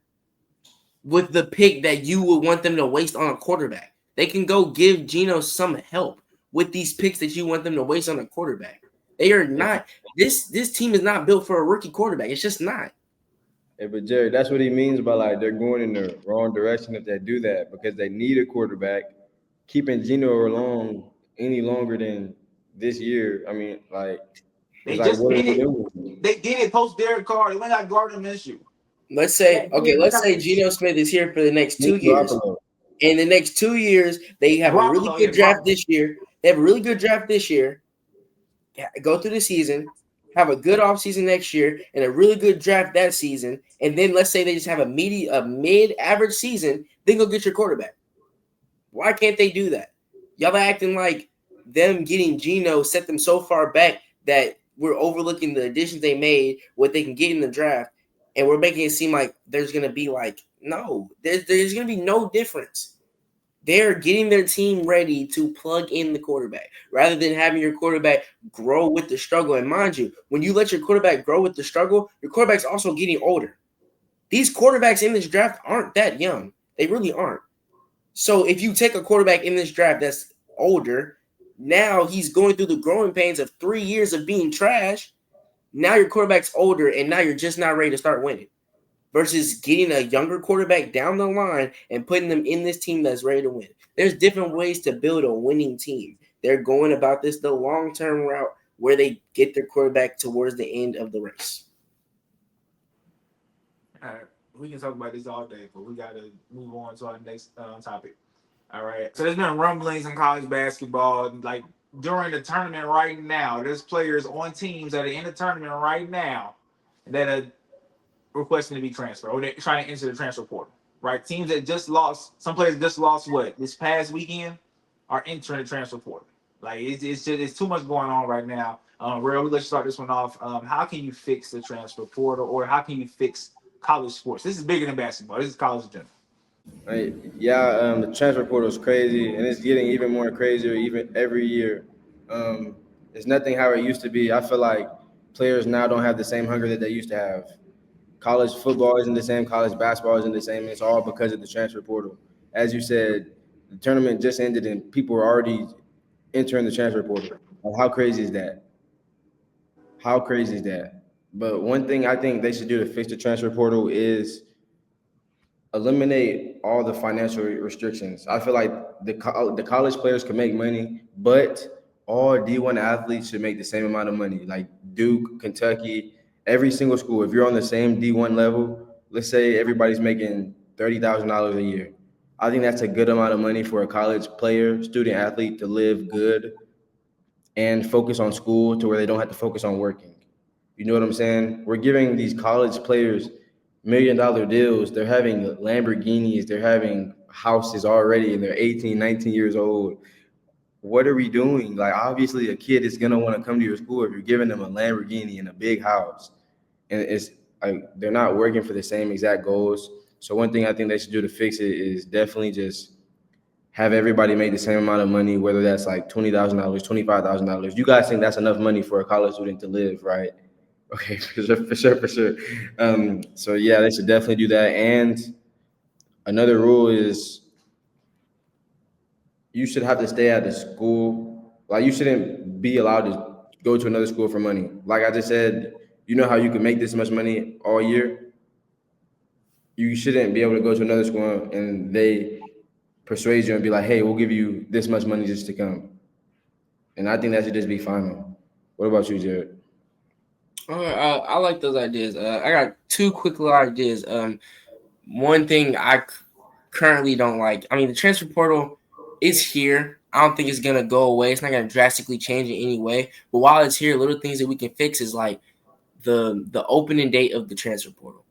with the pick that you would want them to waste on a quarterback. They can go give Geno some help with these picks that you want them to waste on a quarterback. They are not. This team is not built for a rookie quarterback. It's just not. Hey, but Jerry, that's what he means by like they're going in the wrong direction if they do that because they need a quarterback. Keeping Geno along any longer than this year, I mean, like they just did it. They did it post Derek Carr. They went out Gardner Minshew. let's say Geno Smith is here for the next 2 years. Garoppolo. In the next 2 years, they have a really Garoppolo, good yeah, draft Garoppolo. this year. They have a really good draft this year. Go through the season, have a good offseason next year, and a really good draft that season. And then let's say they just have a mid-average season, then go get your quarterback. Why can't they do that? Y'all are acting like them getting Geno set them so far back that we're overlooking the additions they made, what they can get in the draft, and we're making it seem like there's going to be no, there's going to be no difference. They're getting their team ready to plug in the quarterback rather than having your quarterback grow with the struggle. And mind you, when you let your quarterback grow with the struggle, your quarterback's also getting older. These quarterbacks in this draft aren't that young. They really aren't. So if you take a quarterback in this draft that's older, now he's going through the growing pains of 3 years of being trash. Now your quarterback's older, and now you're just not ready to start winning. Versus getting a younger quarterback down the line and putting them in this team that's ready to win. There's different ways to build a winning team. They're going about this the long-term route where they get their quarterback towards the end of the race. All right, we can talk about this all day, but we got to move on to our next topic. All right. So there's been rumblings in college basketball, like during the tournament right now. There's players on teams that are in the tournament right now that are requesting to be transferred or they're trying to enter the transfer portal. Right? Teams that just lost, some players just lost what this past weekend are entering the transfer portal. Like it's too much going on right now. Real, let's start this one off. How can you fix the transfer portal, or how can you fix college sports? This is bigger than basketball. This is college in general. Right. Yeah, the transfer portal is crazy, and it's getting even more crazier even every year. Um, it's nothing how it used to be. I feel like players now don't have the same hunger that they used to have. College football isn't the same. College basketball isn't the same. It's all because of the transfer portal. As you said, the tournament just ended, and people are already entering the transfer portal. Like, how crazy is that? How crazy is that? But one thing I think they should do to fix the transfer portal is eliminate all the financial restrictions. I feel like the college players can make money, but all D1 athletes should make the same amount of money. Like Duke, Kentucky, every single school. If you're on the same D1 level, let's say everybody's making $30,000 a year. I think that's a good amount of money for a college player, student athlete to live good and focus on school to where they don't have to focus on working. You know what I'm saying? We're giving these college players $1 million deals. They're having Lamborghinis. They're having houses already, and they're 18, 19 years old. What are we doing? Like, obviously, a kid is gonna want to come to your school if you're giving them a Lamborghini and a big house, and it's like they're not working for the same exact goals. So one thing I think they should do to fix it is definitely just have everybody make the same amount of money, whether that's like $20,000, $25,000. You guys think that's enough money for a college student to live, right? Okay, for sure, for sure, for sure. So yeah, they should definitely do that. And another rule is you should have to stay at the school. Like you shouldn't be allowed to go to another school for money. Like I just said, you know how you can make this much money all year? You shouldn't be able to go to another school and they persuade you and be like, hey, we'll give you this much money just to come. And I think that should just be final. What about you, Jared? I like those ideas. I got two quick little ideas. One thing I currently don't like. I mean, the transfer portal is here. I don't think it's gonna go away. It's not gonna drastically change in any way. But while it's here, little things that we can fix is like the opening date of the transfer portal.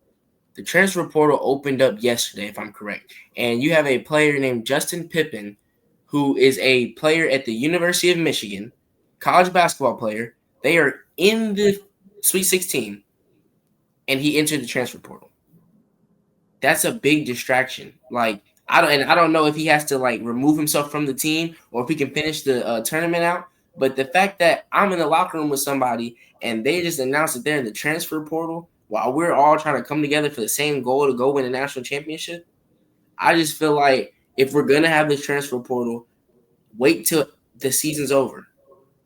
The transfer portal opened up yesterday, if I'm correct. And you have a player named Justin Pippen, who is a player at the University of Michigan, college basketball player. They are in the Sweet 16, and he entered the transfer portal. That's a big distraction. Like I don't know if he has to like remove himself from the team or if he can finish the tournament out. But the fact that I'm in the locker room with somebody and they just announced that they're in the transfer portal while we're all trying to come together for the same goal to go win a national championship, I just feel like if we're gonna have this transfer portal, wait till the season's over.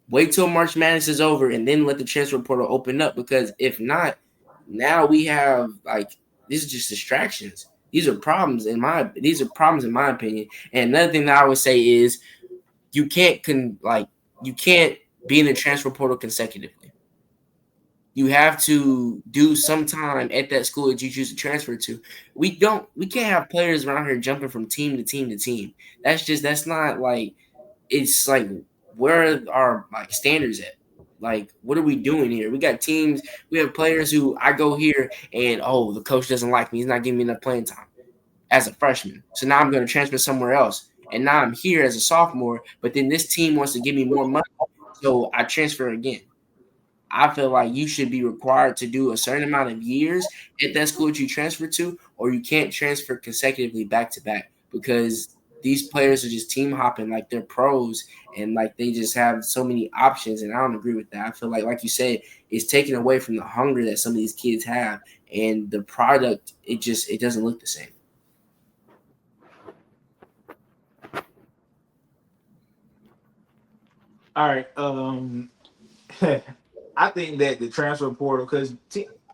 Wait till March Madness is over and then let the transfer portal open up, because if not, now we have like these are just distractions. These are problems in my opinion. And another thing that I would say is you can't you can't be in the transfer portal consecutively. You have to do some time at that school that you choose to transfer to. We can't have players around here jumping from team to team to team. That's not like it's like where are our like standards at? Like what are we doing here? We got teams, we have players who I go here and oh the coach doesn't like me, he's not giving me enough playing time as a freshman. So now I'm going to transfer somewhere else. And now I'm here as a sophomore, but then this team wants to give me more money. So I transfer again. I feel like you should be required to do a certain amount of years at that school that you transfer to, or you can't transfer consecutively back to back because these players are just team hopping like they're pros and like they just have so many options. And I don't agree with that. I feel like you said, it's taken away from the hunger that some of these kids have, and the product it doesn't look the same. All right. I think that the transfer portal, because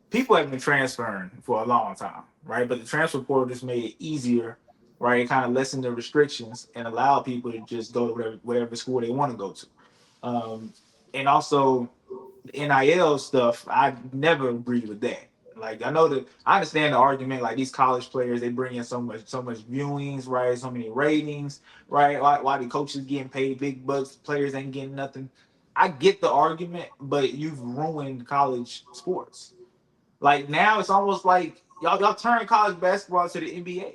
people have been transferring for a long time, right? But the transfer portal just made it easier, right? It kind of lessened the restrictions and allowed people to just go to whatever school they want to go to. And also, NIL stuff, I never agreed with that. Like I know that I understand the argument. Like these college players, they bring in so much viewings, right? So many ratings, right? Why the coaches getting paid big bucks, players ain't getting nothing. I get the argument, but you've ruined college sports. Like now, it's almost like y'all turn college basketball to the NBA.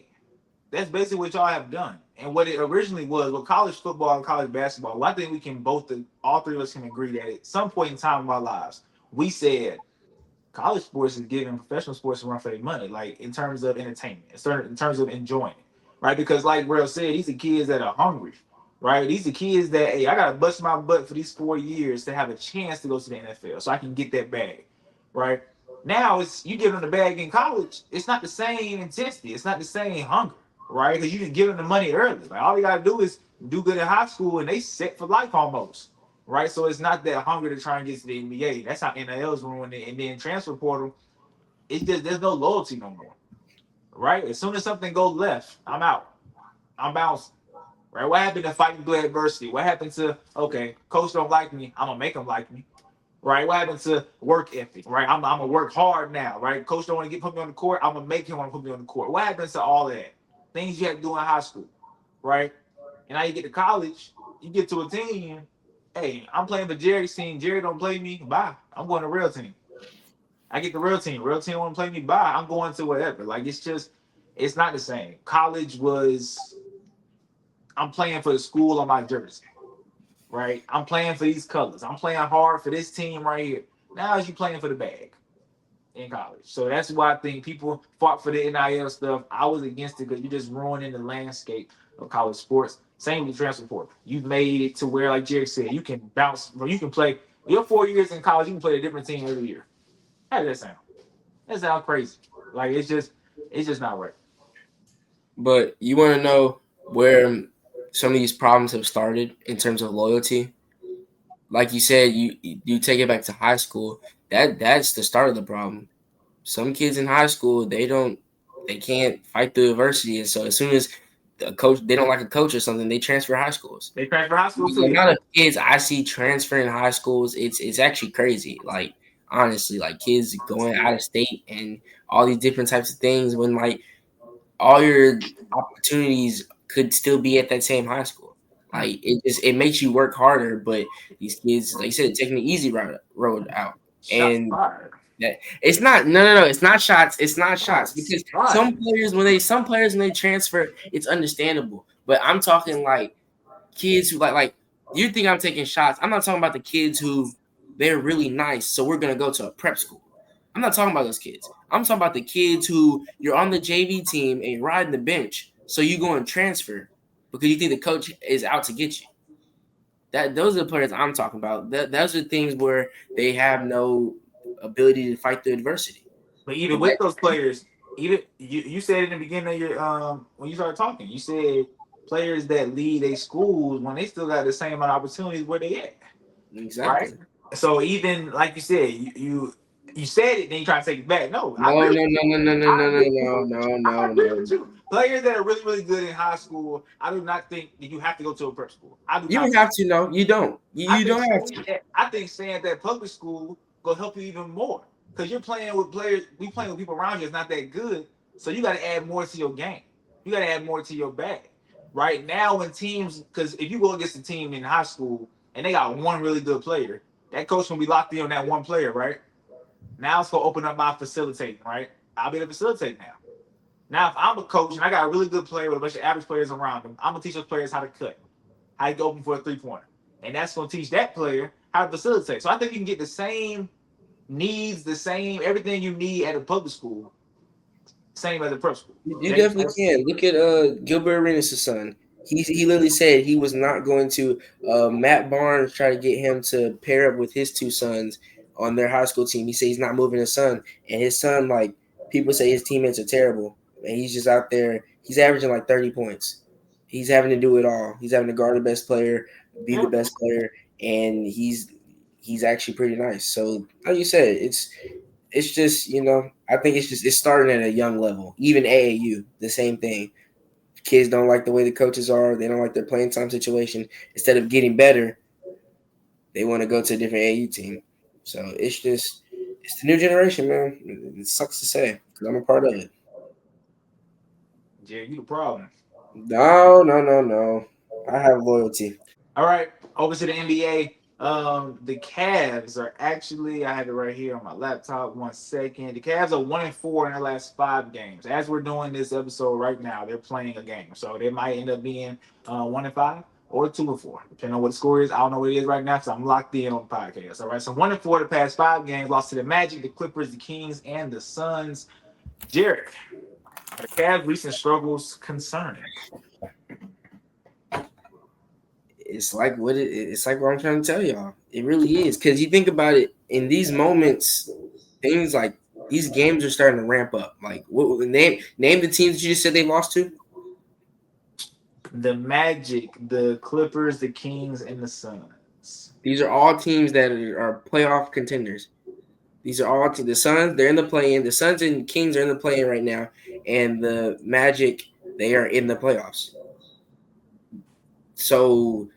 That's basically what y'all have done. And what it originally was with college football and college basketball, well, I think we can all three of us can agree that at some point in time in our lives, we said college sports is giving professional sports a run for their money, like in terms of entertainment, in terms of enjoying it, right? Because like Real said, these are kids that are hungry, right? These are kids that, hey, I gotta bust my butt for these 4 years to have a chance to go to the NFL, so I can get that bag, right? Now it's you give them the bag in college, it's not the same intensity, it's not the same hunger, right? Because you just give them the money early. Like all they gotta do is do good in high school, and they set for life almost, right? So it's not that hunger to try and get to the NBA. That's how NIL's ruined it. And then transfer portal, it's just there's no loyalty no more, right? As soon as something goes left, I'm out. I'm bouncing. Right? What happened to fighting through adversity? What happened to okay, coach don't like me, I'm gonna make him like me. Right? What happened to work ethic? Right? I'm gonna work hard now. Right? Coach don't want to put me on the court. I'm gonna make him want to put me on the court. What happens to all that? Things you had to do in high school, right? And now you get to college, you get to a team. Hey, I'm playing for Jerry's team. Jerry don't play me. Bye. I'm going to real team. I get the real team. Real team won't play me. Bye. I'm going to whatever. Like it's not the same. College was. I'm playing for the school on my jersey, right? I'm playing for these colors. I'm playing hard for this team right here. Now you playing for the bag in college. So that's why I think people fought for the NIL stuff. I was against it because you're just ruining the landscape of college sports. Same with transfer portal. You've made it to where, like Jerry said, you can bounce, or you can play your 4 years in college. You can play a different team every year. How does that sound? That sounds crazy. Like it's just not right. But you want to know where some of these problems have started in terms of loyalty? Like you said, you take it back to high school. That's the start of the problem. Some kids in high school they can't fight through adversity, and so as soon as the coach they don't like a coach or something, they transfer high schools. They transfer high school too. The Yeah. amount of kids I see transferring high schools, it's actually crazy. Like honestly, like kids going out of state and all these different types of things when like all your opportunities could still be at that same high school. Like it makes you work harder, but these kids, like you said, taking the easy road out. Shots And fired. that it's not no, it's not shots. It's not shots Shots because fired. some players when they transfer, it's understandable. But I'm talking like kids who like you think I'm taking shots. I'm not talking about the kids who they're really nice, so we're gonna go to a prep school. I'm not talking about those kids. I'm talking about the kids who you're on the JV team and you're riding the bench, so you go and transfer because you think the coach is out to get you. Those are the players I'm talking about. Those are things where they have no ability to fight through adversity. But even with those players, even you said in the beginning of your when you started talking, you said players that lead a schools when they still got the same amount of opportunities where they at, right? Exactly. So even like you said, you said it, then you try to take it back. No, I No, agree. no, no, no, no, no, I no, agree. no, no, I no, agree no. with you. Players that are really, really good in high school, I do not think that you have to go to a prep school. I do You not don't think. have to. No, you don't. I You think don't have staying to. at, I think staying at that public school go help you even more because you're playing with players. We playing with people around you. It's not that good, so you got to add more to your game. You got to add more to your bag. Right now, when teams, because if you go against a team in high school and they got one really good player, that coach gonna be locked in on that one player, right? Now it's gonna open up my facilitating, right? I'll be able to facilitate now. Now, if I'm a coach and I got a really good player with a bunch of average players around them, I'm gonna teach those players how to cut, how to go open for a 3-pointer, and that's gonna teach that player how to facilitate. So I think you can get the same needs, the same everything you need at a public school, same as a prep school. You definitely can. Look at Gilbert Arenas' son. He literally said he was not going to. Matt Barnes tried to get him to pair up with his two sons on their high school team. He said he's not moving his son, and his son, like, people say his teammates are terrible, and he's just out there. He's averaging like 30 points. He's having to do it all. He's having to guard the best player, be the best player, and he's actually pretty nice. So like you said, it's just, I think it's starting at a young level. Even AAU, the same thing. Kids don't like the way the coaches are. They don't like their playing time situation. Instead of getting better, they want to go to a different AAU team. So it's the new generation, man. It sucks to say because I'm a part of it. Yeah, you the problem. No, no, no, no. I have loyalty. All right, over to the NBA. The Cavs are actually, I have it right here on my laptop. 1 second. The Cavs are 1-4 in their last 5 games. As we're doing this episode right now, they're playing a game, so they might end up being 1-5 or 2-4, depending on what the score is. I don't know what it is right now, so I'm locked in on the podcast. All right, so 1-4 the past 5 games. Lost to the Magic, the Clippers, the Kings, and the Suns. Jarek, are the Cavs' recent struggles concerning? It's like what I'm trying to tell y'all. It really is, because you think about it, in these moments, things like these games are starting to ramp up. Like, name the teams that you just said they lost to. The Magic, the Clippers, the Kings, and the Suns. These are all teams that are playoff contenders. These are all the Suns. They're in the play-in. The Suns and Kings are in the play-in right now, and the Magic, they are in the playoffs. So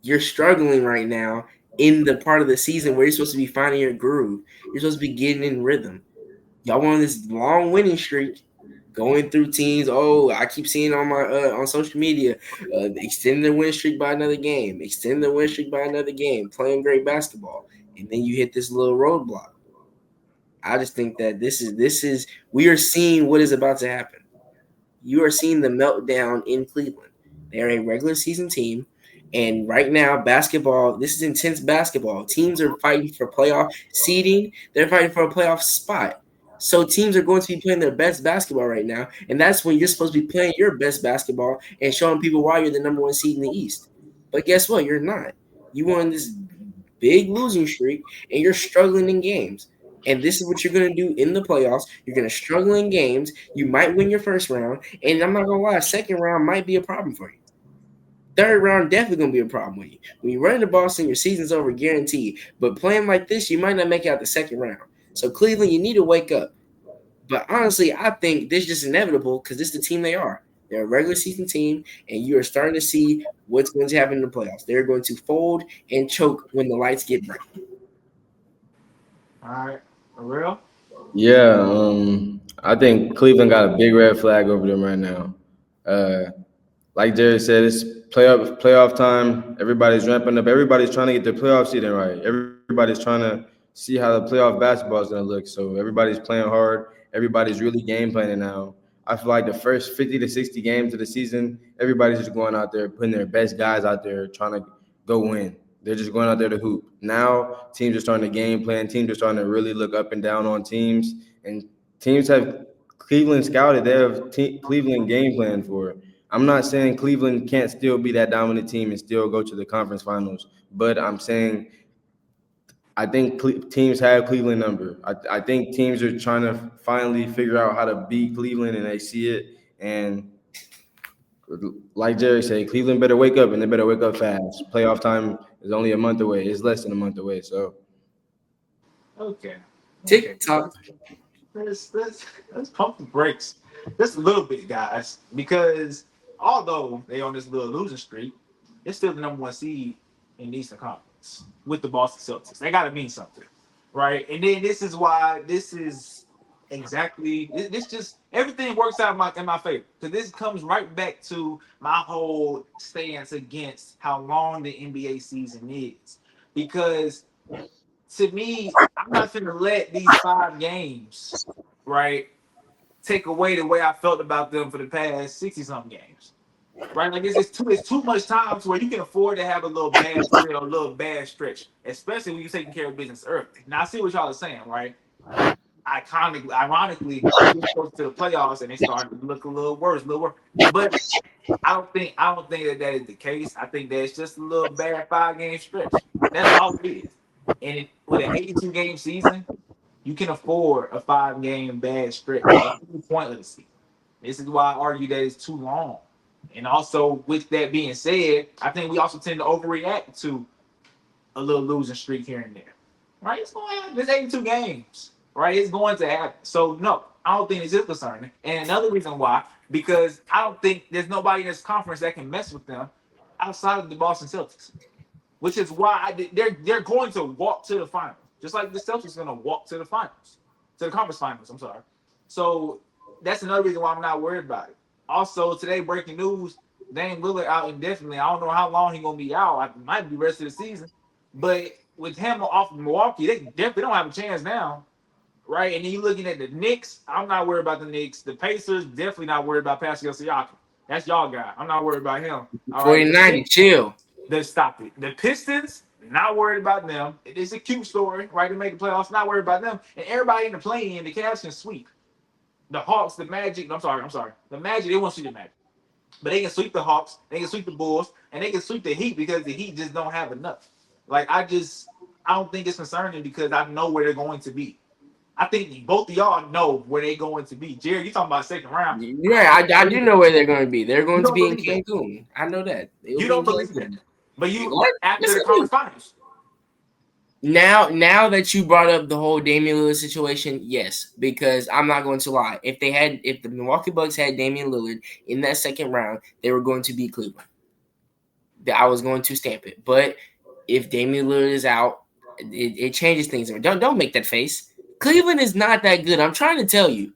you're struggling right now in the part of the season where you're supposed to be finding your groove. You're supposed to be getting in rhythm. Y'all want this long winning streak, going through teams. Oh, I keep seeing on my on social media, extend the win streak by another game, extend the win streak by another game, playing great basketball, and then you hit this little roadblock. I just think that this is we are seeing what is about to happen. You are seeing the meltdown in Cleveland. They are a regular season team. And right now, basketball, this is intense basketball. Teams are fighting for playoff seeding. They're fighting for a playoff spot. So teams are going to be playing their best basketball right now. And that's when you're supposed to be playing your best basketball and showing people why you're the number one seed in the East. But guess what? You're not. You on this big losing streak, and you're struggling in games. And this is what you're going to do in the playoffs. You're going to struggle in games. You might win your first round. And I'm not going to lie, second round might be a problem for you. Third round definitely going to be a problem with you. When you run into Boston, your season's over, guaranteed. But playing like this, you might not make it out the second round. So Cleveland, you need to wake up. But honestly, I think this is just inevitable because this is the team they are. They're a regular season team, and you are starting to see what's going to happen in the playoffs. They're going to fold and choke when the lights get bright. All right, for real? Yeah, I think Cleveland got a big red flag over them right now. Like Jerry said, it's playoff time. Everybody's ramping up. Everybody's trying to get their playoff seeding right. Everybody's trying to see how the playoff basketball is going to look. So everybody's playing hard. Everybody's really game planning now. I feel like the first 50 to 60 games of the season, everybody's just going out there, putting their best guys out there, trying to go win. They're just going out there to hoop. Now teams are starting to game plan. Teams are starting to really look up and down on teams. And teams have Cleveland scouted. They have Cleveland game plan for it. I'm not saying Cleveland can't still be that dominant team and still go to the conference finals, but I'm saying I think teams have Cleveland number. I think teams are trying to finally figure out how to beat Cleveland, and they see it. And like Jerry said, Cleveland better wake up, and they better wake up fast. Playoff time is only a month away. It's less than a month away. So, Okay. TikTok. Let's pump the brakes just a little bit, guys, because although they on this little losing streak, they're still the number one seed in the Eastern Conference with the Boston Celtics. They got to mean something. right? And then this is why this is exactly this just everything works out in my favor because this comes right back to my whole stance against how long the NBA season is because to me I'm not going to let these 5 games right take away the way I felt about them for the past 60 something games. Right, like it's too much time to where you can afford to have a little bad spell, a little bad stretch, especially when you're taking care of business early. Now I see what y'all are saying, right? Ironically, we get close to the playoffs and they start to look a little worse, a little worse. But I don't think that is the case. I think that's just a little bad 5 game stretch. That's all it is. And with an 82 game season, you can afford a 5 game bad stretch. That's pointless. This is why I argue that it's too long. And also, with that being said, I think we also tend to overreact to a little losing streak here and there. Right? It's going to happen. There's 82 games. Right? It's going to happen. So, no, I don't think it's just concerning. And another reason why, because I don't think there's nobody in this conference that can mess with them outside of the Boston Celtics. Which is why they're going to walk to the finals. Just like the Celtics are going to walk to the finals. To the conference finals, I'm sorry. So, that's another reason why I'm not worried about it. Also, today, breaking news, Dame Lillard out indefinitely. I don't know how long he's going to be out. I might be rest of the season. But with him off Milwaukee, they definitely don't have a chance now, right? And then you're looking at the Knicks. I'm not worried about the Knicks. The Pacers, definitely not worried about Pascal Siakam. That's y'all guy. I'm not worried about him. All right. 40-90, chill. Then stop it. The Pistons, not worried about them. It's a cute story, right? To make the playoffs, not worried about them. And everybody in the play-in, the Cavs can sweep. The Hawks, the Magic. I'm sorry. The Magic, they won't sweep the Magic. But they can sweep the Hawks, they can sweep the Bulls, and they can sweep the Heat because the Heat just don't have enough. Like I don't think it's concerning because I know where they're going to be. I think both of y'all know where they're going to be. Jerry, you talking about second round? Yeah, I do know where they're going to be. They're You going to don't be in believe that. Cancun. I know that. They will You be in don't believe that. Cancun. But you What? after Yes, the I conference do. finals. Now that you brought up the whole Damian Lillard situation, yes, because I'm not going to lie. If the Milwaukee Bucks had Damian Lillard in that second round, they were going to beat Cleveland. That I was going to stamp it. But if Damian Lillard is out, it changes things. Don't make that face. Cleveland is not that good. I'm trying to tell you.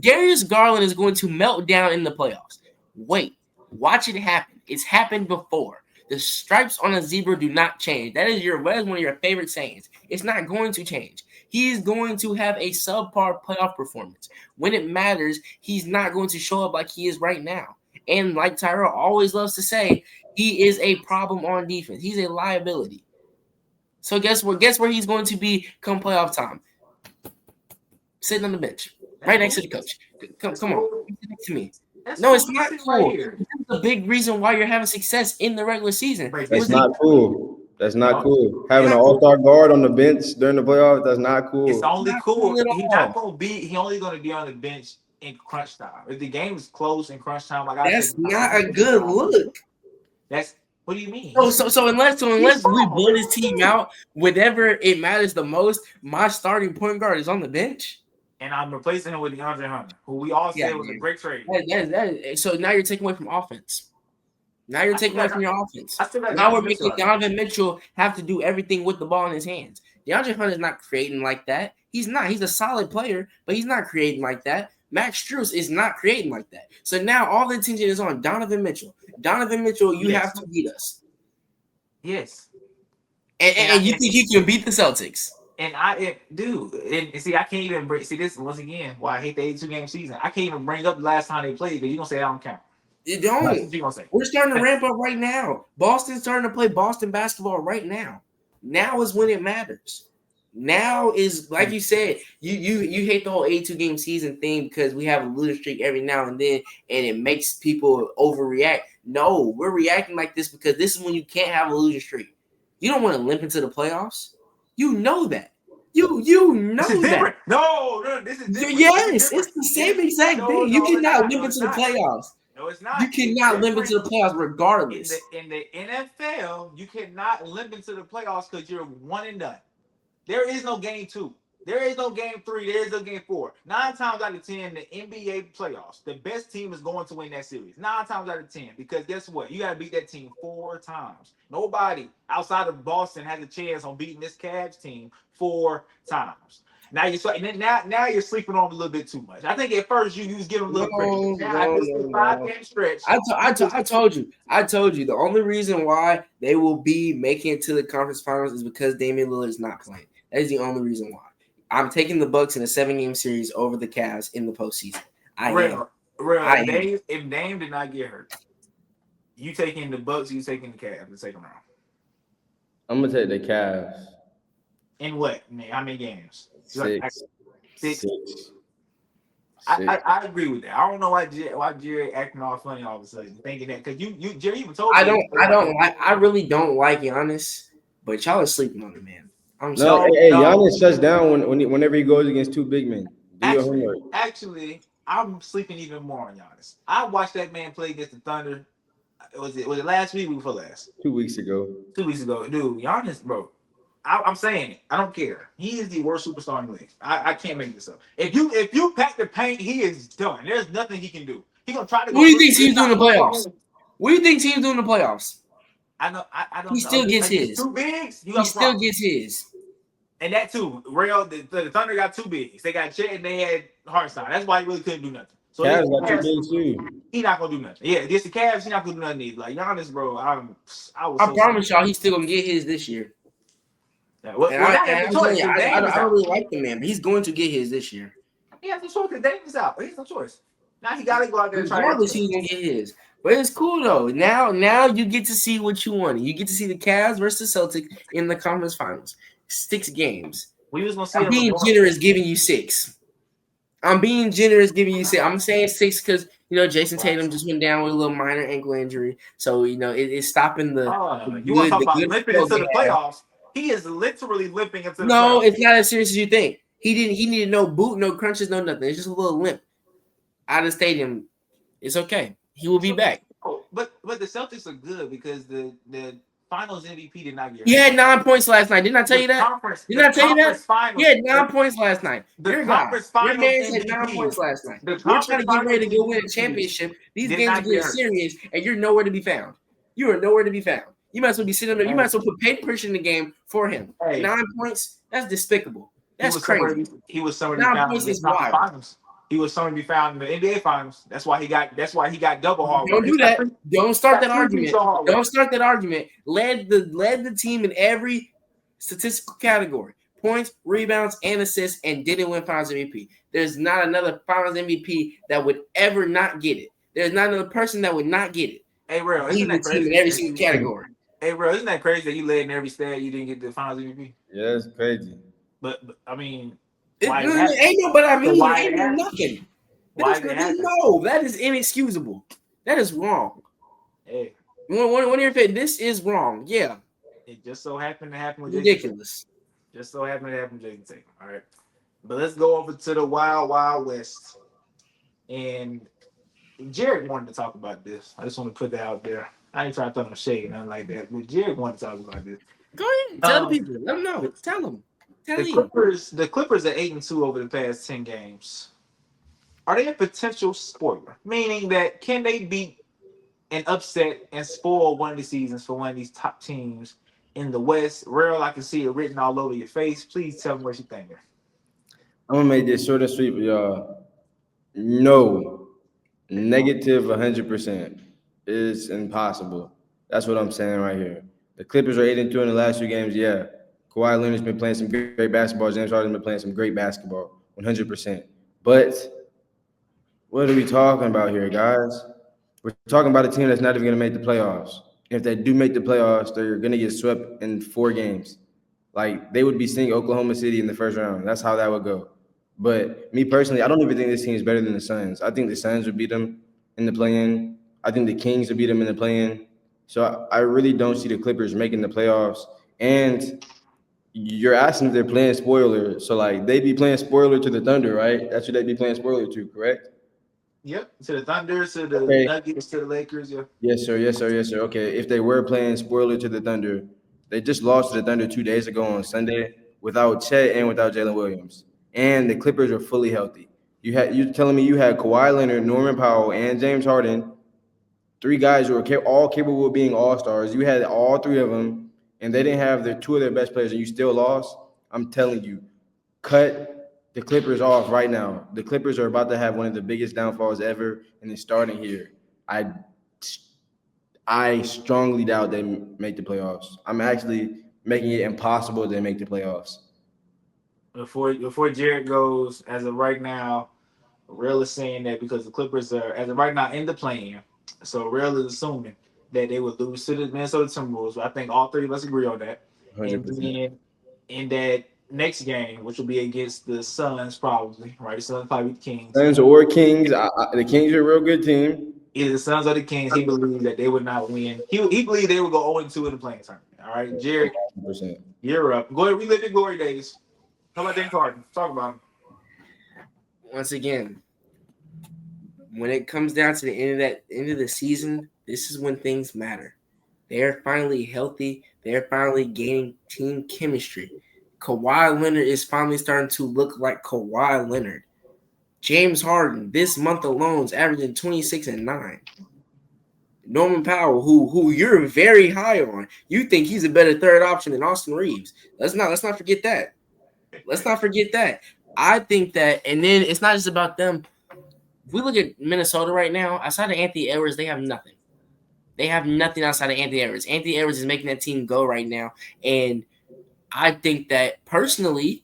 Darius Garland is going to melt down in the playoffs. Wait, watch it happen. It's happened before. The stripes on a zebra do not change. That is one of your favorite sayings. It's not going to change. He is going to have a subpar playoff performance. When it matters, he's not going to show up like he is right now. And like Tyrell always loves to say, he is a problem on defense. He's a liability. So guess where he's going to be come playoff time? Sitting on the bench, right next to the coach. Come on, next to me. No, it's not cool. Right, That's a big reason why you're having success in the regular season. That's not cool. That's not cool. Having an all-star guard on the bench during the playoffs, that's not cool. It's only cool. At He's all. not gonna be. He only gonna be on the bench in crunch time. If the game is close in crunch time, like I That's said, not a good look. That's what do you mean? So unless we blow this team out, whenever it matters the most, my starting point guard is on the bench. And I'm replacing him with DeAndre Hunter, who we all said was a great trade. So now you're taking away from offense. Now you're taking away from your offense. Now we're making Donovan Mitchell have to do everything with the ball in his hands. DeAndre Hunter is not creating like that. He's not. He's a solid player, but he's not creating like that. Max Strus is not creating like that. So now all the attention is on Donovan Mitchell. Donovan Mitchell, you have to beat us. Yes. And you think he can beat the Celtics? And I see, I can't even bring. See, this once again why I hate the 82 game season. I can't even bring up the last time they played because you're gonna say I don't count. You don't. What you gonna say? We're starting to ramp up right now. Boston's starting to play Boston basketball right now. Now is when it matters. Now is, like you said, you hate the whole 82 game season thing because we have a losing streak every now and then, and it makes people overreact. No, we're reacting like this because this is when you can't have a losing streak. You don't want to limp into the playoffs. You know that. You know that. No, this is different. Yes, it's the same exact thing. You cannot limp into the playoffs. No, it's not. You cannot limp into the playoffs regardless. In the NFL, you cannot limp into the playoffs because you're one and done. There is no game two. There is no game 3. There is no game 4. 9 times out of 10, the NBA playoffs, the best team is going to win that series. 9 times out of 10, because guess what? You got to beat that team 4 times. Nobody outside of Boston has a chance on beating this Cavs team 4 times. Now now you're sleeping on them a little bit too much. I think at first you was giving them a little credit. Now No, after this no, no. 5 game stretch, I told you. The only reason why they will be making it to the conference finals is because Damian Lillard is not playing. That is the only reason why. I'm taking the Bucks in a 7-game series over the Cavs in the postseason. I am. if Dame did not get hurt, you taking the Bucks, you taking the Cavs the second round. I'm gonna take the Cavs. In what? Man, how many games? 6. Six. I agree with that. I don't know why Jerry acting all funny all of a sudden, thinking that because you Jerry even told me. I really don't like Giannis, but y'all are sleeping on the man. I'm No, sorry. hey, Giannis shuts down whenever he goes against 2 big men. Do your homework. Actually, I'm sleeping even more on Giannis. I watched that man play against the Thunder. Was it last week or before last? 2 weeks ago. 2 weeks ago, dude. Giannis, bro. I'm saying it. I don't care. He is the worst superstar in the league. I can't make this up. If you pack the paint, he is done. There's nothing he can do. He gonna try to. What do you think team's doing in the playoffs? What do you think team's doing in the playoffs? I know. I don't. He still gets his. 2 bigs. He still gets his. And that too. Real. The Thunder got 2 bigs. They got Chet and they had Hartenstein. That's why he really couldn't do nothing. So Cavs got 2 bigs too. He not gonna do nothing. Yeah, against the Cavs, he not gonna do nothing either. Like Giannis, bro. I promise y'all, he's still gonna get his this year. Yeah, I don't really like the man, but he's going to get his this year. He has no choice because Dame is out. He has no choice. Now he gotta go out there and try. Regardless, he's gonna get his. But it's cool though. Now you get to see what you want. You get to see the Cavs versus Celtics in the conference finals. 6 games. We was gonna see. I'm being generous, giving you 6. I'm being generous, giving you 6. I'm saying 6 because Jason Tatum just went down with a little minor ankle injury, so it's stopping the. You want to talk about limping into the playoffs? He is literally limping into the playoffs. No, it's not as serious as you think. He needed no boot, no crunches, no nothing. It's just a little limp out of the stadium. It's okay. He will be back. But the Celtics are good because the Finals MVP did not get. He had 9 points last night. Didn't I tell you that? Didn't I tell you that? He had 9 points last night. Your man had 9 points last night. We're trying to get ready to go win a championship. These games are getting serious, and you're nowhere to be found. You are nowhere to be found. You might as well be sitting there. You might as well put paper pressure in the game for him. 9 points. That's despicable. That's crazy. He was somewhere to be found in the finals. He was somewhere to be found in the NBA finals. That's why he got double hard. Don't do that. Don't start that argument. Don't start that argument. Led the team in every statistical category: points, rebounds, and assists, and didn't win Finals MVP. There's not another Finals MVP that would ever not get it. There's not another person that would not get it. Hey, real, isn't that crazy? In every single category. Hey, bro, isn't that crazy that you led in every stat you didn't get the Finals MVP? Yeah, it's crazy. But I mean, ain't nothing. No, that is inexcusable. That is wrong. Hey, one of your favorite. This is wrong. Yeah. It just so happened to happen with ridiculous. Just so happened to happen with Jason Tatum. All right, but let's go over to the Wild Wild West. And Jared wanted to talk about this. I just want to put that out there. I ain't trying to throw no shade, nothing like that. But Jared wanted to talk about this. Go ahead, tell the people. Let them know. Tell them. The Clippers are 8-2 over the past 10 games. Are they a potential spoiler? Meaning that can they beat an upset and spoil one of the seasons for one of these top teams in the West? Real, I can see it written all over your face. Please tell me what you think. I'm gonna make this short and sweet, y'all. No, negative 100% is impossible. That's what I'm saying right here. The Clippers are 8-2 in the last 2 games. Yeah. Kawhi Leonard's been playing some great basketball. James Harden's been playing some great basketball, 100%. But what are we talking about here, guys? We're talking about a team that's not even going to make the playoffs. If they do make the playoffs, they're going to get swept in 4 games. Like, they would be seeing Oklahoma City in the first round. That's how that would go. But me personally, I don't even think this team is better than the Suns. I think the Suns would beat them in the play-in. I think the Kings would beat them in the play-in. So I really don't see the Clippers making the playoffs. And you're asking if they're playing spoiler. So, like, they be playing spoiler to the Thunder, right? That's who they be playing spoiler to, correct? Yep. To the Thunder, to the Nuggets, to the Lakers, yeah. Yes, sir. Okay, if they were playing spoiler to the Thunder, they just lost to the Thunder 2 days ago on Sunday. without Chet and without Jalen Williams, and the Clippers are fully healthy. You're telling me you had Kawhi Leonard, Norman Powell, and James Harden, three guys who are all capable of being all stars. You had all three of them, and they didn't have their two of their best players, and you still lost. I'm telling you, cut the Clippers off right now. The Clippers are about to have one of the biggest downfalls ever, and it's starting here. I strongly doubt they make the playoffs. I'm actually making it impossible they make the playoffs. Before Jared goes, as of right now, Real is saying that because the Clippers are, as of right now, in the play-in. So Real is assuming that they would lose to the Minnesota Timberwolves. I think all three of us agree on that. And 100%. then in that next game, which will be against the Suns, probably, right? The Suns probably beat the Kings. Suns or Kings. The Kings are a real good team. Either the Suns or the Kings, he believed that they would not win. He believed they would go 0-2 in the playing tournament. All right, Jared, 100%. you're up. Go ahead, relive your glory days. How about James Harden? Talk about him. Once again, when it comes down to the end of the season, this is when things matter. They're finally healthy. They're finally gaining team chemistry. Kawhi Leonard is finally starting to look like Kawhi Leonard. James Harden, this month alone, is averaging 26 and 9. Norman Powell, who you're very high on, you think he's a better third option than Austin Reeves. Let's not forget that. Let's not forget that. I think that, and then it's not just about them. If we look at Minnesota right now, outside of Anthony Edwards, they have nothing. They have nothing outside of Anthony Edwards. Anthony Edwards is making that team go right now. And I think that personally,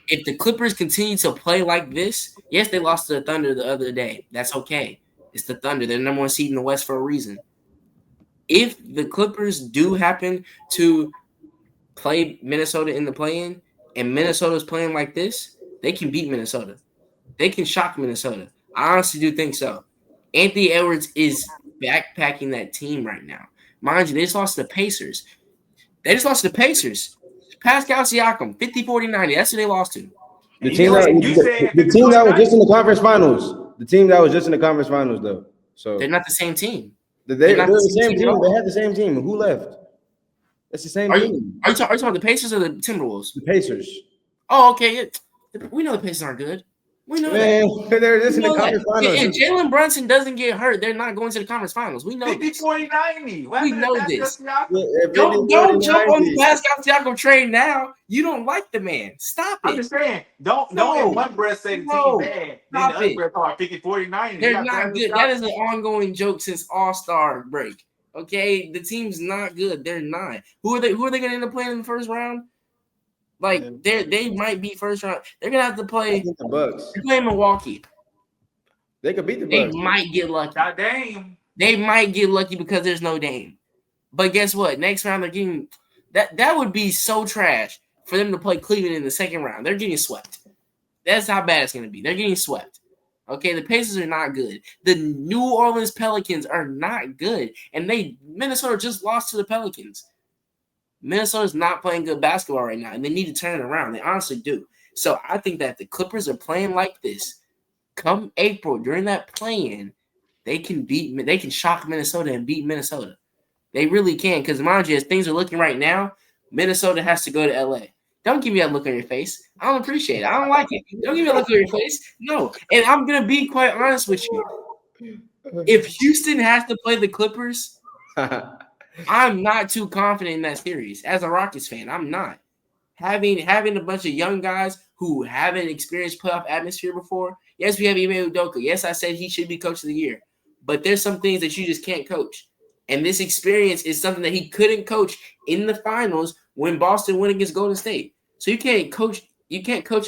if the Clippers continue to play like this, yes, they lost to the Thunder the other day. That's okay. It's the Thunder. They're the number one seed in the West for a reason. If the Clippers do happen to play Minnesota in the play-in and Minnesota's playing like this, they can beat Minnesota. They can shock Minnesota. I honestly do think so. Anthony Edwards is backpacking that team right now. Mind you, they just lost to the Pacers. Pascal Siakam, 50-40-90. That's who they lost to. The team that was just in the conference finals. The team that was just in the conference finals, though. So they're not the same team. They're the same team. They had the same team. Who left? It's the same team. Are you talking about the Pacers or the Timberwolves? The Pacers. Oh, okay. We know the Pacers aren't good. We know that. They're just in the conference finals. If Jalen Brunson doesn't get hurt, they're not going to the conference finals. We know 50-40-90. We know this. Don't jump on the Pascal Siakam train now. You don't like the man. Stop it. I'm just saying. Don't in one breath say the team bad. Then the other breath call 50-40-90. They're not good. That is an ongoing joke since All-Star break. Okay, the team's not good. They're not. Who are they going to end up playing in the first round? Like they might be first round. They're gonna have to play the Bucks. They're playing Milwaukee. They could beat the Bucks. They might get lucky. God damn. They might get lucky because there's no Dame. But guess what? Next round they're getting that would be so trash for them to play Cleveland in the second round. They're getting swept. That's how bad it's gonna be. They're getting swept. Okay, the Pacers are not good. The New Orleans Pelicans are not good, and Minnesota just lost to the Pelicans. Minnesota's not playing good basketball right now, and they need to turn it around. They honestly do. So I think that if the Clippers are playing like this, come April during that play-in, they can shock Minnesota and beat Minnesota. They really can, because mind you, as things are looking right now, Minnesota has to go to LA. Don't give me that look on your face. I don't appreciate it. I don't like it. Don't give me that look on your face. No. And I'm gonna be quite honest with you. If Houston has to play the Clippers, I'm not too confident in that series. As a Rockets fan, I'm not. Having a bunch of young guys who haven't experienced playoff atmosphere before. Yes, we have Ime Udoka. Yes, I said he should be coach of the year. But there's some things that you just can't coach. And this experience is something that he couldn't coach in the finals when Boston went against Golden State. So you can't coach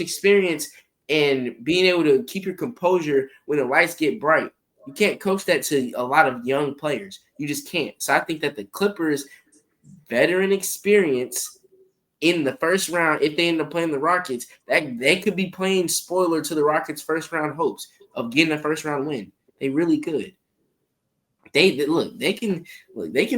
experience and being able to keep your composure when the lights get bright. You can't coach that to a lot of young players. You just can't. So I think that the Clippers' veteran experience in the first round, if they end up playing the Rockets, that they could be playing spoiler to the Rockets' first round hopes of getting a first round win. They really could. They can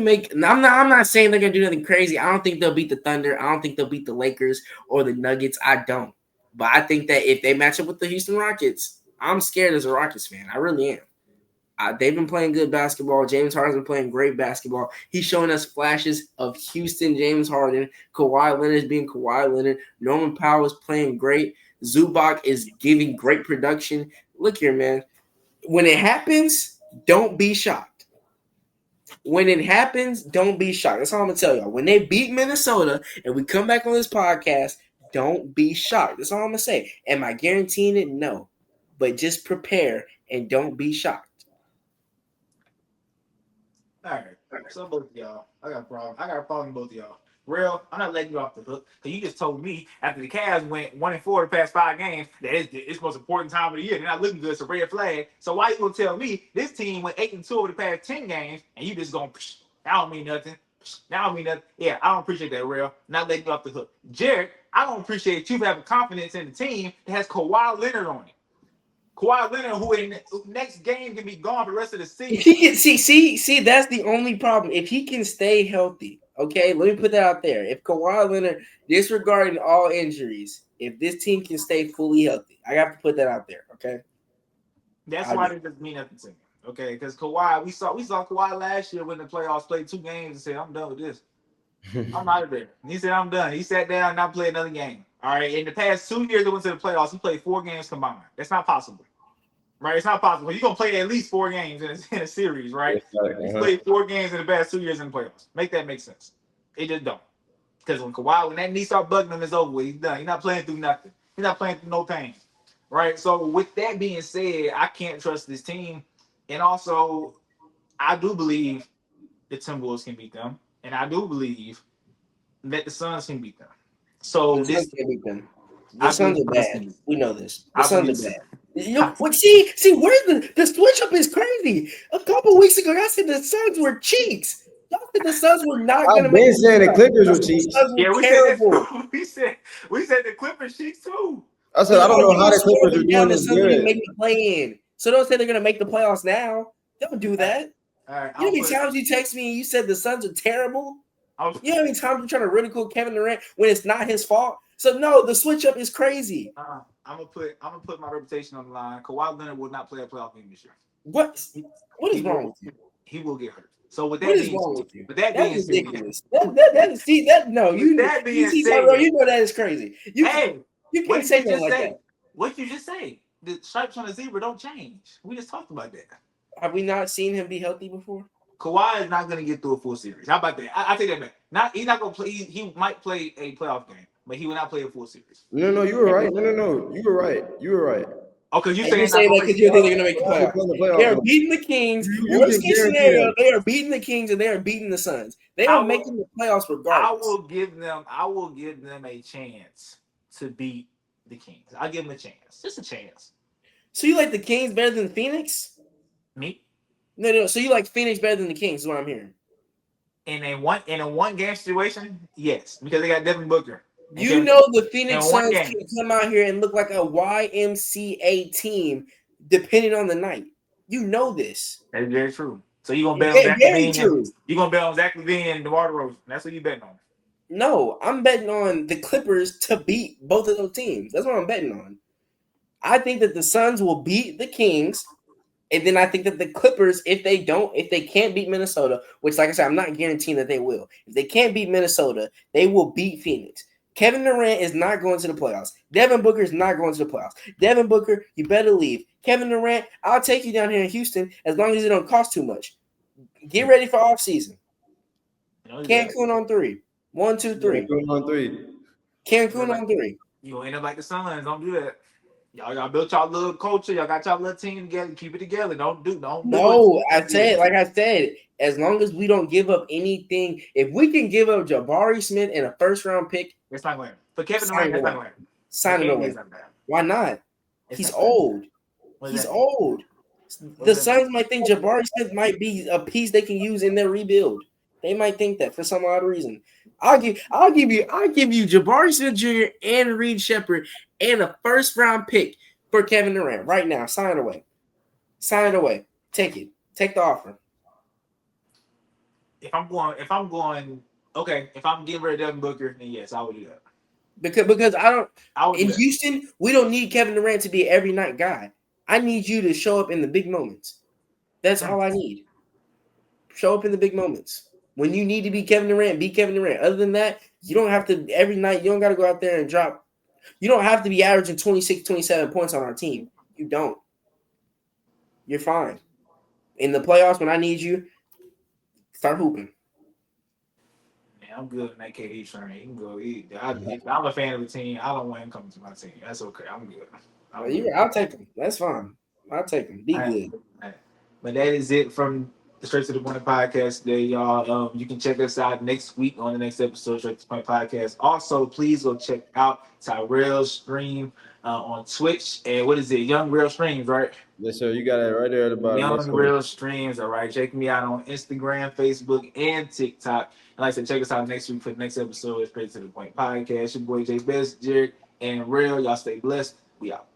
make. I'm not saying they're gonna do nothing crazy. I don't think they'll beat the Thunder. I don't think they'll beat the Lakers or the Nuggets. I don't. But I think that if they match up with the Houston Rockets, I'm scared as a Rockets fan. I really am. They've been playing good basketball. James Harden's been playing great basketball. He's showing us flashes of Houston James Harden. Kawhi Leonard's being Kawhi Leonard. Norman Powell is playing great. Zubac is giving great production. Look here, man. When it happens, don't be shocked. When it happens, don't be shocked. That's all I'm going to tell y'all. When they beat Minnesota and we come back on this podcast, don't be shocked. That's all I'm going to say. Am I guaranteeing it? No. But just prepare and don't be shocked. All right. So both of y'all, I got a problem. I got a problem with both of y'all. Real, I'm not letting you off the hook because you just told me after the Cavs went 1-4 the past 5 games that it's the most important time of the year. They're not looking good. It's a red flag. So why you gonna tell me this team went 8-2 over the past 10 games and you just gonna that don't mean nothing. That don't mean nothing. Yeah, I don't appreciate that, Real. Not letting you off the hook. Jared, I don't appreciate you having confidence in the team that has Kawhi Leonard on it. Kawhi Leonard, who in the next game can be gone for the rest of the season. If he can see, that's the only problem. If he can stay healthy, okay, let me put that out there. If Kawhi Leonard, disregarding all injuries, if this team can stay fully healthy, I have to put that out there, okay? That's why it doesn't mean nothing to me, okay? Because Kawhi, we saw Kawhi last year when the playoffs played 2 games and said, "I'm done with this. I'm out of there." And he said, "I'm done." He sat down and not played another game. All right. In the past 2 years, they went to the playoffs. He played 4 games combined. That's not possible. Right, it's not possible. You're gonna play at least 4 games in a series, right? He's played 4 games in the past 2 years in the playoffs. Make that make sense. It just don't. Because when that knee start bugging him, it's over with. He's done. He's not playing through nothing. He's not playing through no pain. Right. So with that being said, I can't trust this team. And also, I do believe the Timberwolves can beat them. And I do believe that the Suns can beat them. So the Suns can beat them. The Suns are bad. We know this. The Suns are bad. You know, see, where's the switch up is crazy. A couple weeks ago, I said the Suns were cheats. Y'all said the Suns were not going to make. I've been saying the Clippers were cheats. Yeah, we said the Clippers cheats too. I said I don't know how the Clippers are doing this good. Make the play in. So don't say they're going to make the playoffs now. Don't do that. All right, you know how many times you text me and you said the Suns are terrible? You know how many times you're trying to ridicule Kevin Durant when it's not his fault? So no, the switch up is crazy. I'm gonna put my reputation on the line. Kawhi Leonard will not play a playoff game this year. What is wrong with you? He will get hurt. So with that being wrong with you? But that being ridiculous. You know that is crazy. You can't say that like that. What you just say? The stripes on the zebra don't change. We just talked about that. Have we not seen him be healthy before? Kawhi is not going to get through a full series. How about that? I take that back. He's not going to play. He might play a playoff game, but he will not play a full series. No, you were right. No, you were right. Oh, because you're saying that because you think they're going to make the playoffs. They are beating the Kings. Worst case scenario, they are beating the Kings and they are beating the Suns. They are making the playoffs regardless. I will give them a chance to beat the Kings. I'll give them a chance. Just a chance. So you like the Kings better than Phoenix? Me? No. So you like Phoenix better than the Kings? Is what I'm hearing. In a one game situation, yes, because they got Devin Booker. You know the Phoenix Suns can come out here and look like a YMCA team, depending on the night. You know this. That's very true. So you're gonna bet on Zach LaVine. You're gonna bet on Zach LaVine and DeMar DeRozan. That's what you're betting on. No, I'm betting on the Clippers to beat both of those teams. That's what I'm betting on. I think that the Suns will beat the Kings. And then I think that the Clippers, if they can't beat Minnesota, which, like I said, I'm not guaranteeing that they will. If they can't beat Minnesota, they will beat Phoenix. Kevin Durant is not going to the playoffs. Devin Booker is not going to the playoffs. Devin Booker, you better leave. Kevin Durant, I'll take you down here in Houston as long as it don't cost too much. Get ready for offseason. Cancun on 3. 1, 2, 3. Cancun on 3. Cancun on 3. You gonna end up like the Suns. Don't do that. Y'all built y'all little culture. Y'all got y'all little team together. Keep it together. Don't do. No, I said, as long as we don't give up anything, if we can give up Jabari Smith and a first-round pick, it's not going to. For Kevin Durant, that's not going to. Sign it away. Why not? He's old. He's old. The Suns might think Jabari Smith might be a piece they can use in their rebuild. They might think that for some odd reason. I'll give you Jabari Smith Jr. and Reed Shepherd and a first-round pick for Kevin Durant right now. Sign it away. Sign it away. Take it. Take the offer. If I'm getting rid of Devin Booker, then yes, I would do that. Because Houston, we don't need Kevin Durant to be an every night guy. I need you to show up in the big moments. That's all I need. Show up in the big moments. When you need to be Kevin Durant, be Kevin Durant. Other than that, you don't have to every night. You don't got to go out there and drop. You don't have to be averaging 26, 27 points on our team. You don't. You're fine. In the playoffs, when I need you, start hooping. Man, I'm good in that KD train. He can go. If I'm a fan of the team, I don't want him coming to my team. That's okay. I'm good. I'll take him. That's fine. I'll take him. Be good. But that is it from the Straight to the Point podcast today, y'all. You can check us out next week on the next episode of Straight to the Point podcast. Also, please go check out Tyrell's stream on Twitch. And what is it? Young Real Streams, right? Yes, sir. You got it right there at the bottom. Young Yes, sir. Real Streams. All right. Check me out on Instagram, Facebook, and TikTok. And like I said, check us out next week for the next episode of Straight to the Point podcast. Your boy Jay Bess, Jared, and Real. Y'all stay blessed. We out.